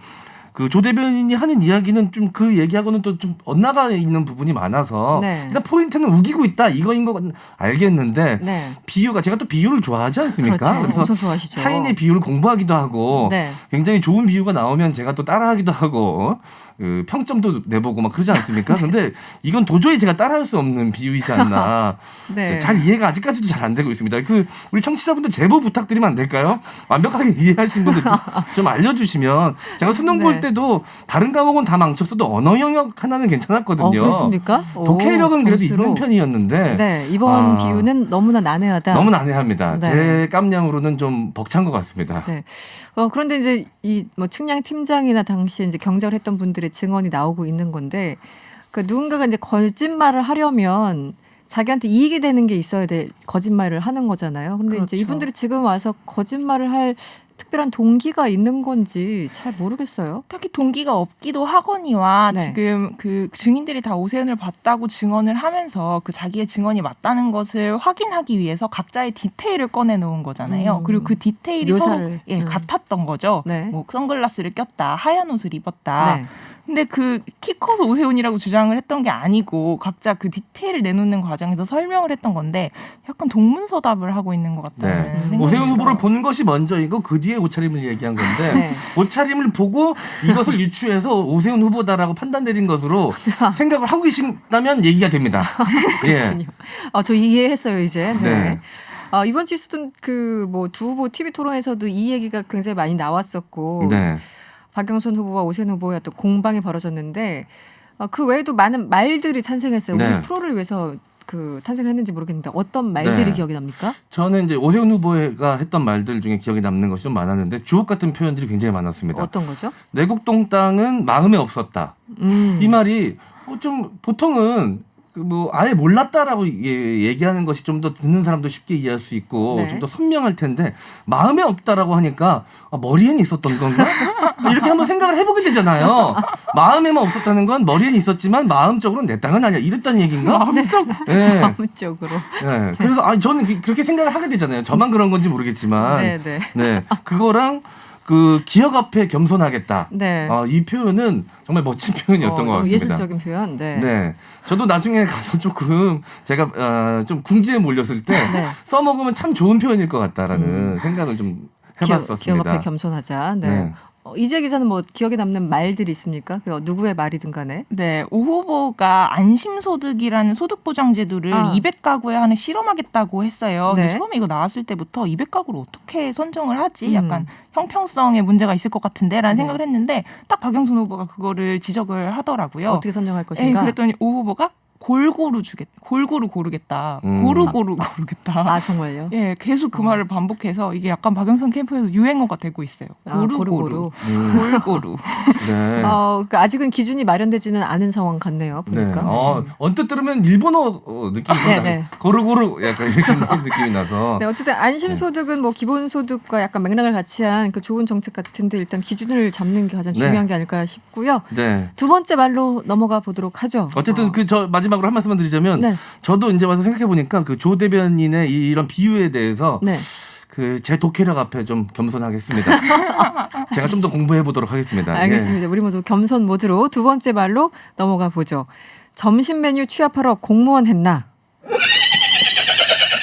그 조 대변인이 하는 이야기는 좀 그 얘기하고는 또 좀 엇나가 있는 부분이 많아서 네. 일단 포인트는 우기고 있다 이거인 건 알겠는데 네. 비유가 제가 또 비유를 좋아하지 않습니까? 그렇죠. 그래서 엄청 좋아하시죠. 타인의 비유를 공부하기도 하고 네. 굉장히 좋은 비유가 나오면 제가 또 따라하기도 하고 그 평점도 내보고 막 그러지 않습니까? 근데 이건 도저히 제가 따라할 수 없는 비유이지 않나. 네. 잘 이해가 아직까지도 잘 안 되고 있습니다. 그 우리 청취자분들 제보 부탁드리면 안 될까요? 완벽하게 이해하신 분들 좀 알려주시면 제가 수능 볼 네. 때도 다른 과목은 다 망쳤어도 언어 영역 하나는 괜찮았거든요. 그렇습니까? 독해력은 그래도 점수로. 있는 편이었는데 네, 이번 비유는 너무나 난해하다. 너무 난해합니다. 네. 제 깜냥으로는 좀 벅찬 것 같습니다. 네. 그런데 이제 이 뭐 측량 팀장이나 당시 이제 경작을 했던 분들의 증언이 나오고 있는 건데, 그 누군가가 이제 거짓말을 하려면 자기한테 이익이 되는 게 있어야 돼 거짓말을 하는 거잖아요. 근데 그렇죠. 이제 이분들이 지금 와서 거짓말을 할 특별한 동기가 있는 건지 잘 모르겠어요. 딱히 동기가 없기도 하거니와 네. 지금 그 증인들이 다 오세훈을 봤다고 증언을 하면서 그 자기의 증언이 맞다는 것을 확인하기 위해서 각자의 디테일을 꺼내놓은 거잖아요. 그리고 그 디테일이 묘사를. 서로 같았던 거죠. 네. 뭐 선글라스를 꼈다, 하얀 옷을 입었다. 네. 근데 그 키 커서 오세훈이라고 주장을 했던 게 아니고 각자 그 디테일을 내놓는 과정에서 설명을 했던 건데 약간 동문서답을 하고 있는 것 같다는 네. 생각이 오세훈 들어요. 후보를 본 것이 먼저이고 그 뒤에 옷차림을 얘기한 건데 네. 옷차림을 보고 이것을 유추해서 오세훈 후보다라고 판단 내린 것으로 생각을 하고 계신다면 얘기가 됩니다. 예. 저 이해했어요 이제. 네. 네. 이번 주 있었던 그 뭐 두 후보 TV 토론에서도 이 얘기가 굉장히 많이 나왔었고. 네. 박영선 후보와 오세훈 후보의 또 공방이 벌어졌는데 그 외에도 많은 말들이 탄생했어요. 네. 우리 프로를 위해서 그 탄생을 했는지 모르겠는데 어떤 말들이 네. 기억이 납니까? 저는 이제 오세훈 후보가 했던 말들 중에 기억에 남는 것이 좀 많았는데 주옥 같은 표현들이 굉장히 많았습니다. 어떤 거죠? 내곡동 땅은 마음에 없었다. 이 말이 좀 보통은 뭐 아예 몰랐다라고 얘기하는 것이 좀 더 듣는 사람도 쉽게 이해할 수 있고 네. 좀 더 선명할 텐데 마음에 없다라고 하니까 머리에는 있었던 건가? 이렇게 한번 생각을 해보게 되잖아요. 마음에만 없었다는 건 머리에는 있었지만 마음적으로는 내 땅은 아니야. 이랬다는 얘기인가? 마음적으로. 네. 마음적으로. 네. 그래서 저는 그렇게 생각을 하게 되잖아요. 저만 그런 건지 모르겠지만. 네네. 네. 그거랑 그 기억 앞에 겸손하겠다. 네. 이 표현은 정말 멋진 표현이었던 것 같습니다. 예술적인 표현. 네. 네. 저도 나중에 가서 조금 제가 좀 궁지에 몰렸을 때 네. 써먹으면 참 좋은 표현일 것 같다라는 생각을 좀 해봤었습니다. 기억 앞에 겸손하자. 네. 네. 이재 기자는 뭐 기억에 남는 말들이 있습니까? 누구의 말이든 간에. 네, 오 후보가 안심소득이라는 소득보장제도를 아. 200가구에 하나 실험하겠다고 했어요. 네. 근데 처음에 이거 나왔을 때부터 200가구를 어떻게 선정을 하지? 약간 형평성에 문제가 있을 것 같은데라는 네. 생각을 했는데 딱 박영선 후보가 그거를 지적을 하더라고요. 어떻게 선정할 네, 것인가? 그랬더니 오 후보가 골고루 고르겠다. 고르고루 고르겠다. 아 정말요? 예, 계속 그 말을 반복해서 이게 약간 박영선 캠프에서 유행어가 되고 있어요. 고루고루. 골고루. 네. 그러니까 아직은 기준이 마련되지는 않은 상황 같네요. 보니까. 언뜻 들으면 일본어 느낌이 나요. 네. 고루고루 약간 이렇게 느낌이 나서. 네, 어쨌든 안심소득은 뭐 기본소득과 약간 맥락을 같이 한 그 좋은 정책 같은데 일단 기준을 잡는 게 가장 중요한 게 아닐까 싶고요. 네. 두 번째 말로 넘어가 보도록 하죠. 어쨌든 저 마지막으로 한 말씀만 드리자면 네. 저도 이제 와서 생각해 보니까 그 조 대변인의 이런 비유에 대해서 네. 그 제 독해력 앞에 좀 겸손하겠습니다. 제가 좀 더 공부해 보도록 하겠습니다. 알겠습니다. 우리 모두 겸손 모드로 두 번째 말로 넘어가 보죠. 점심 메뉴 취합하러 공무원 했나?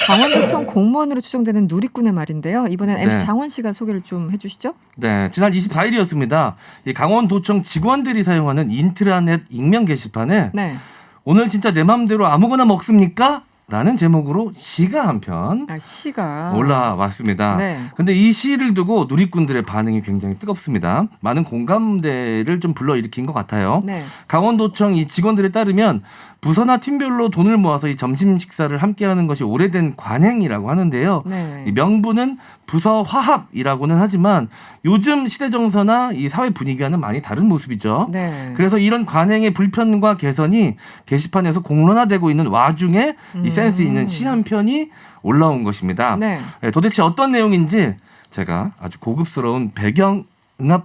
강원도청 공무원으로 추정되는 누리꾼의 말인데요. 이번엔 MC 장원 씨가 소개를 좀 해주시죠. 네, 지난 24일이었습니다. 이 강원도청 직원들이 사용하는 인트라넷 익명 게시판에 네. 오늘 진짜 내 맘대로 아무거나 먹습니까? 라는 제목으로 시가 한 편 시가 올라왔습니다. 네. 근데 이 시를 두고 누리꾼들의 반응이 굉장히 뜨겁습니다. 많은 공감대를 좀 불러일으킨 것 같아요. 네. 강원도청 이 직원들에 따르면 부서나 팀별로 돈을 모아서 이 점심 식사를 함께하는 것이 오래된 관행이라고 하는데요. 네. 이 명분은 부서 화합이라고는 하지만 요즘 시대 정서나 이 사회 분위기와는 많이 다른 모습이죠. 네. 그래서 이런 관행의 불편과 개선이 게시판에서 공론화되고 있는 와중에 이 센스 있는 시 한 편이 올라온 것입니다. 네. 도대체 어떤 내용인지 제가 아주 고급스러운 배경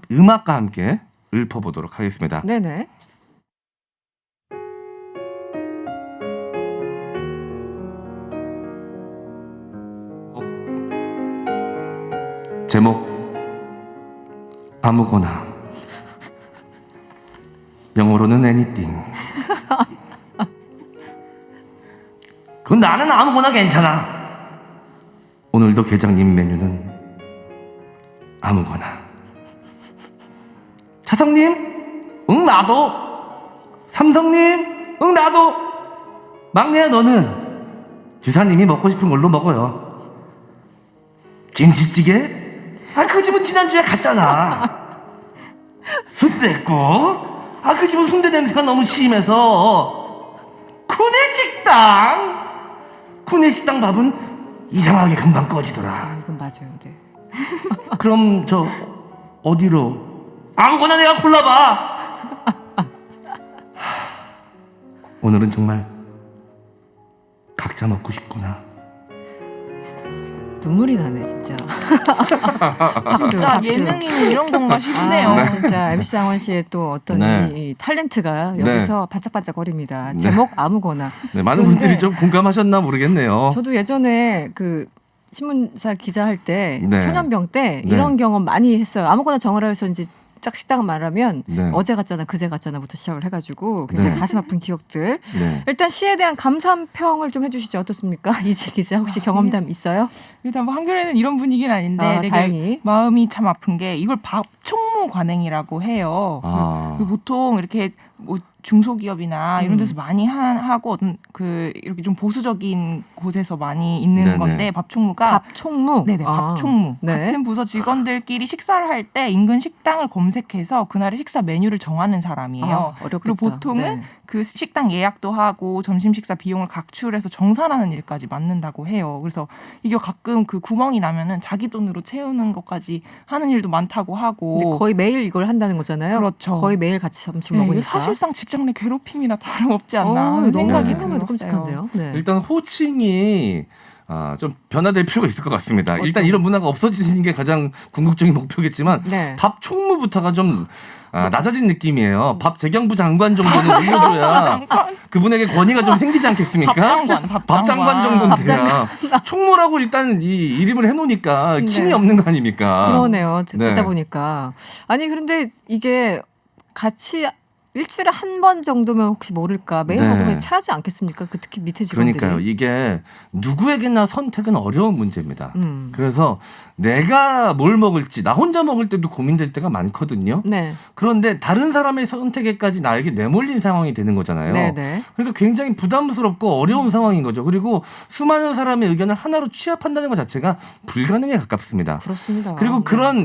음악과 함께 읊어보도록 하겠습니다. 네네. 제목 아무거나 영어로는 anything. 그건 나는 아무거나 괜찮아. 오늘도 계장님 메뉴는 아무거나. 차성님, 응 나도. 삼성님, 응 나도. 막내야 너는 주사님이 먹고 싶은 걸로 먹어요. 김치찌개? 그 집은 지난주에 갔잖아. 순댓국? 그 집은 순대 냄새가 너무 심해서. 구내식당 밥은 이상하게 금방 꺼지더라. 이건 맞아요. 네. 그럼 저 어디로? 아무거나 내가 골라봐. 오늘은 정말 각자 먹고 싶구나. 눈물이 나네 진짜. 진짜 예능이면 이런 건가 싶네요. 진짜 MC 장원 씨의 또 어떤 이 탤런트가 여기서 반짝반짝거립니다. 제목 아무거나. 네, 많은 분들이 좀 공감하셨나 모르겠네요. 저도 예전에 그 신문사 기자할 때 소년병 때 네. 이런 경험 많이 했어요. 아무거나 정하라 해서 이제 짝 식당 말하면 네. 어제 갔잖아 그제 갔잖아부터 시작을 해가지고 굉장히 가슴 아픈 기억들. 네. 일단 시에 대한 감상평을 좀 해주시죠. 어떻습니까? 이재 기자 혹시 경험담 있어요? 일단 뭐 한겨레는 이런 분위기는 아닌데 되게 다행히. 마음이 참 아픈 게 이걸 밥총무 관행이라고 해요. 그 보통 이렇게 뭐 중소기업이나 이런 데서 많이 하고 어떤 그 이렇게 좀 보수적인 곳에서 많이 있는 네네. 건데 밥총무가 네네. 밥총무 네. 같은 부서 직원들끼리 식사를 할 때 인근 식당을 검색해서 그날의 식사 메뉴를 정하는 사람이에요. 어렵겠다. 그리고 보통은 그 식당 예약도 하고 점심 식사 비용을 각출해서 정산하는 일까지 맡는다고 해요. 그래서 이게 가끔 그 구멍이 나면은 자기 돈으로 채우는 것까지 하는 일도 많다고 하고. 근데 거의 거의 매일 이걸 한다는 거잖아요. 그렇죠. 거의 매일 같이 점심 네, 먹으니까. 사실상 직장 내 괴롭힘이나 다름없지 않나 하는 너무 생각이 생각해도 들었어요. 끔찍한데요. 네. 일단 호칭이 좀 변화될 필요가 있을 것 같습니다. 일단 이런 문화가 없어지는 게 가장 궁극적인 목표겠지만 네. 밥 총무부터가 좀 낮아진 느낌이에요. 밥 재경부 장관 정도는 올려줘야 그분에게 권위가 좀 생기지 않겠습니까? 밥 장관 정도는 돼야. 총무라고 일단 이 이름을 해놓으니까 킹이 네. 없는 거 아닙니까? 그러네요. 듣다 네. 보니까. 아니 그런데 이게 같이 일주일에 한 번 정도면 혹시 모를까 매일 네. 먹으면 차지 않겠습니까? 그 특히 밑에 직원들이. 그러니까요. 이게 누구에게나 선택은 어려운 문제입니다. 그래서 내가 뭘 먹을지 나 혼자 먹을 때도 고민될 때가 많거든요. 네. 그런데 다른 사람의 선택에까지 나에게 내몰린 상황이 되는 거잖아요. 네네. 그러니까 굉장히 부담스럽고 어려운 상황인 거죠. 그리고 수많은 사람의 의견을 하나로 취합한다는 것 자체가 불가능에 가깝습니다. 그렇습니다. 그리고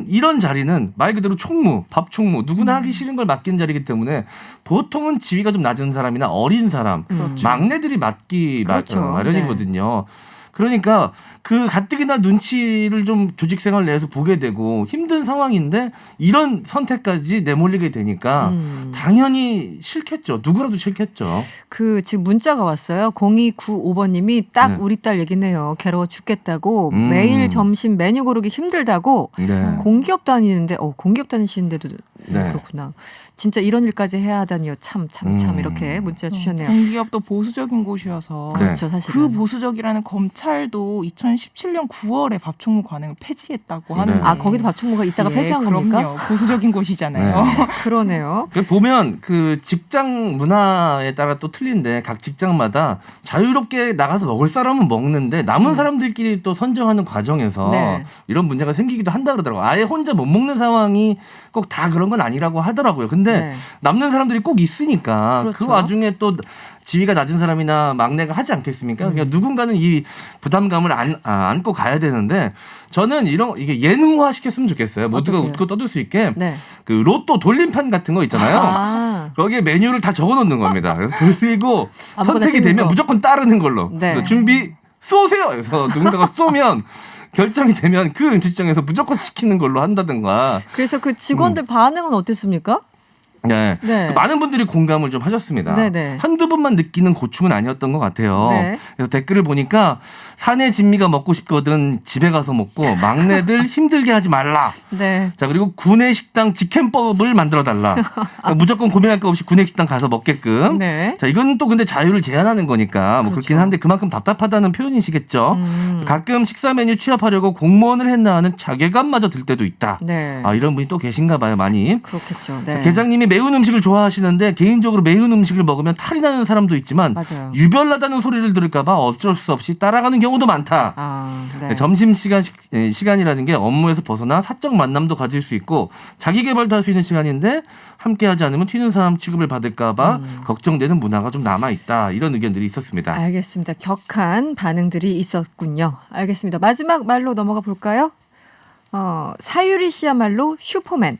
이런 자리는 말 그대로 총무, 밥 총무 누구나 하기 싫은 걸 맡긴 자리이기 때문에 보통은 지위가 좀 낮은 사람이나 어린 사람, 막내들이 맡기 그렇죠. 마련이거든요. 그러니까 그 가뜩이나 눈치를 좀 조직 생활 내에서 보게 되고 힘든 상황인데 이런 선택까지 내몰리게 되니까 당연히 싫겠죠. 누구라도 싫겠죠. 그 지금 문자가 왔어요. 0295번님이 딱 네. 우리 딸 얘기네요. 괴로워 죽겠다고 매일 점심 메뉴 고르기 힘들다고 네. 공기업 다니는데 공기업 다니시는데도 네. 그렇구나. 진짜 이런 일까지 해야 하다니요. 참 이렇게 문자 주셨네요. 공기업도 보수적인 곳이어서 그렇죠, 사실은. 그 보수적이라는 검찰도 2017년 9월에 밥총무 관행을 폐지했다고 하는데 거기도 밥총무가 있다가 폐지한 겁니까? 그럼요. 보수적인 곳이잖아요. 네. 그러네요. 보면 그 직장 문화에 따라 또 틀린데 각 직장마다 자유롭게 나가서 먹을 사람은 먹는데 남은 사람들끼리 또 선정하는 과정에서 네. 이런 문제가 생기기도 한다 그러더라고요. 아예 혼자 못 먹는 상황이 꼭 다 그런 건 아니라고 하더라고요. 근데 네. 남는 사람들이 꼭 있으니까 그렇죠. 그 와중에 또 지위가 낮은 사람이나 막내가 하지 않겠습니까? 그러니까 누군가는 이 부담감을 안고 가야 되는데 저는 이게 예능화 시켰으면 좋겠어요. 모두가 어떡해요? 웃고 떠들 수 있게 네. 그 로또 돌림판 같은 거 있잖아요. 거기에 메뉴를 다 적어놓는 겁니다. 그래서 돌리고 아무거나 선택이 찍는 되면 거. 무조건 따르는 걸로. 네. 그래서 준비 쏘세요. 그래서 누군가가 쏘면 결정이 되면 그 음식점에서 무조건 시키는 걸로 한다든가. 그래서 그 직원들 반응은 어땠습니까? 네. 네. 많은 분들이 공감을 좀 하셨습니다. 네네. 한두 번만 느끼는 고충은 아니었던 것 같아요. 네. 그래서 댓글을 보니까 사내 진미가 먹고 싶거든 집에 가서 먹고 막내들 힘들게 하지 말라. 네. 자, 그리고 구내식당 직행법을 만들어달라. 그러니까 무조건 고민할 거 없이 구내식당 가서 먹게끔. 네. 자, 이건 또 근데 자유를 제한하는 거니까 뭐 그렇긴 그렇죠. 한데 그만큼 답답하다는 표현이시겠죠. 가끔 식사 메뉴 취합하려고 공무원을 했나 하는 자괴감마저 들 때도 있다. 네. 이런 분이 또 계신가 봐요, 많이. 그렇겠죠. 네. 계장님이 매운 음식을 좋아하시는데 개인적으로 매운 음식을 먹으면 탈이 나는 사람도 있지만 맞아요. 유별나다는 소리를 들을까 봐 어쩔 수 없이 따라가는 경우도 많다. 네. 점심시간이라는 게 업무에서 벗어나 사적 만남도 가질 수 있고 자기 개발도 할 수 있는 시간인데 함께하지 않으면 튀는 사람 취급을 받을까 봐 걱정되는 문화가 좀 남아있다. 이런 의견들이 있었습니다. 알겠습니다. 격한 반응들이 있었군요. 알겠습니다. 마지막 말로 넘어가 볼까요? 사유리 씨야말로 슈퍼맨.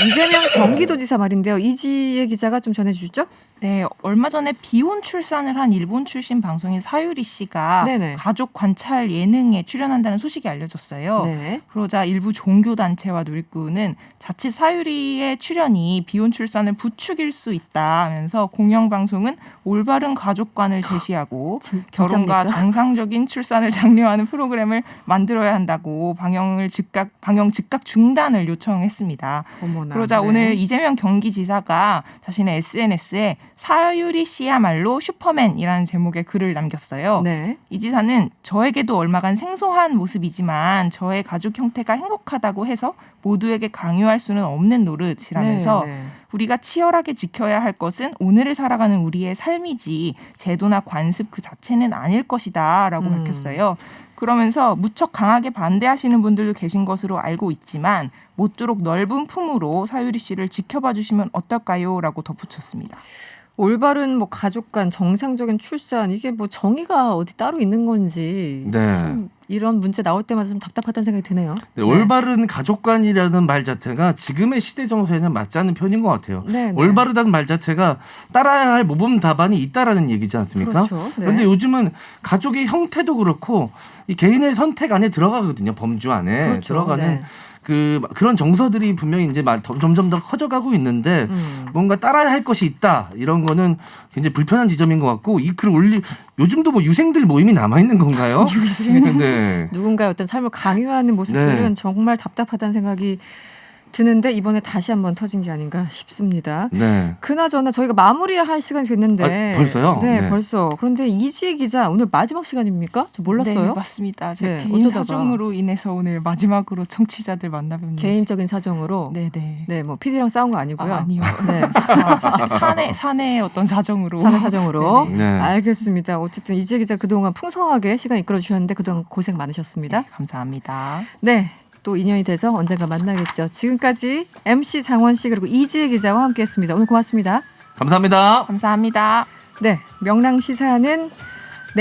이재명 경기도지사 말인데요. 이지혜 기자가 좀 전해주시죠. 네, 얼마 전에 비혼 출산을 한 일본 출신 방송인 사유리 씨가 네네. 가족 관찰 예능에 출연한다는 소식이 알려졌어요. 네. 그러자 일부 종교단체와 누리꾼은 자칫 사유리의 출연이 비혼 출산을 부추길 수 있다 하면서 공영방송은 올바른 가족관을 제시하고 결혼과 진짜입니까? 정상적인 출산을 장려하는 프로그램을 만들어야 한다고 방영 즉각 중단을 요청했습니다. 어머나. 그러자 네. 오늘 이재명 경기지사가 자신의 SNS에 사유리 씨야말로 슈퍼맨이라는 제목의 글을 남겼어요. 네. 이 지사는 저에게도 얼마간 생소한 모습이지만 저의 가족 형태가 행복하다고 해서 모두에게 강요할 수는 없는 노릇이라면서 네. 우리가 치열하게 지켜야 할 것은 오늘을 살아가는 우리의 삶이지 제도나 관습 그 자체는 아닐 것이다 라고 밝혔어요. 그러면서 무척 강하게 반대하시는 분들도 계신 것으로 알고 있지만 모쪼록 넓은 품으로 사유리 씨를 지켜봐 주시면 어떨까요? 라고 덧붙였습니다. 올바른 가족간 정상적인 출산 이게 정의가 어디 따로 있는 건지 네. 참 이런 문제 나올 때마다 좀 답답하다는 생각이 드네요. 네, 올바른 가족관이라는 말 자체가 지금의 시대 정서에는 맞지 않는 편인 것 같아요. 네, 네. 올바르다는 말 자체가 따라야 할 모범 답안이 있다라는 얘기지 않습니까? 그렇죠. 네. 그런데 요즘은 가족의 형태도 그렇고 이 개인의 선택 안에 들어가거든요. 범주 안에 그렇죠. 들어가는 네. 그런 정서들이 분명히 이제 점점 더 커져가고 있는데 뭔가 따라야 할 것이 있다 이런 거는 굉장히 불편한 지점인 것 같고 이 글을 요즘도 뭐 유생들 모임이 남아 있는 건가요? 네. 누군가의 어떤 삶을 강요하는 모습들은 네. 정말 답답하다는 생각이 드는데 이번에 다시 한번 터진 게 아닌가 싶습니다. 네. 그나저나 저희가 마무리할 시간이 됐는데 벌써요? 네, 네. 벌써. 그런데 이지혜 기자 오늘 마지막 시간입니까? 저 몰랐어요. 네, 맞습니다. 제 네, 개인 어쩌다가. 사정으로 인해서 오늘 마지막으로 청취자들 만나뵙는 개인적인 사정으로. 네네. 네, 뭐 PD랑 싸운 거 아니고요. 아니요. 네. 사실 사내 어떤 사정으로. 사내 사정으로. 네네. 네. 알겠습니다. 어쨌든 이지혜 기자 그동안 풍성하게 시간 이끌어 주셨는데 그동안 고생 많으셨습니다. 네, 감사합니다. 네. 또 인연이 돼서 언젠가 만나겠죠. 지금까지 MC 장원 씨 그리고 이지혜 기자와 함께했습니다. 오늘 고맙습니다. 감사합니다. 감사합니다. 네, 명랑시사는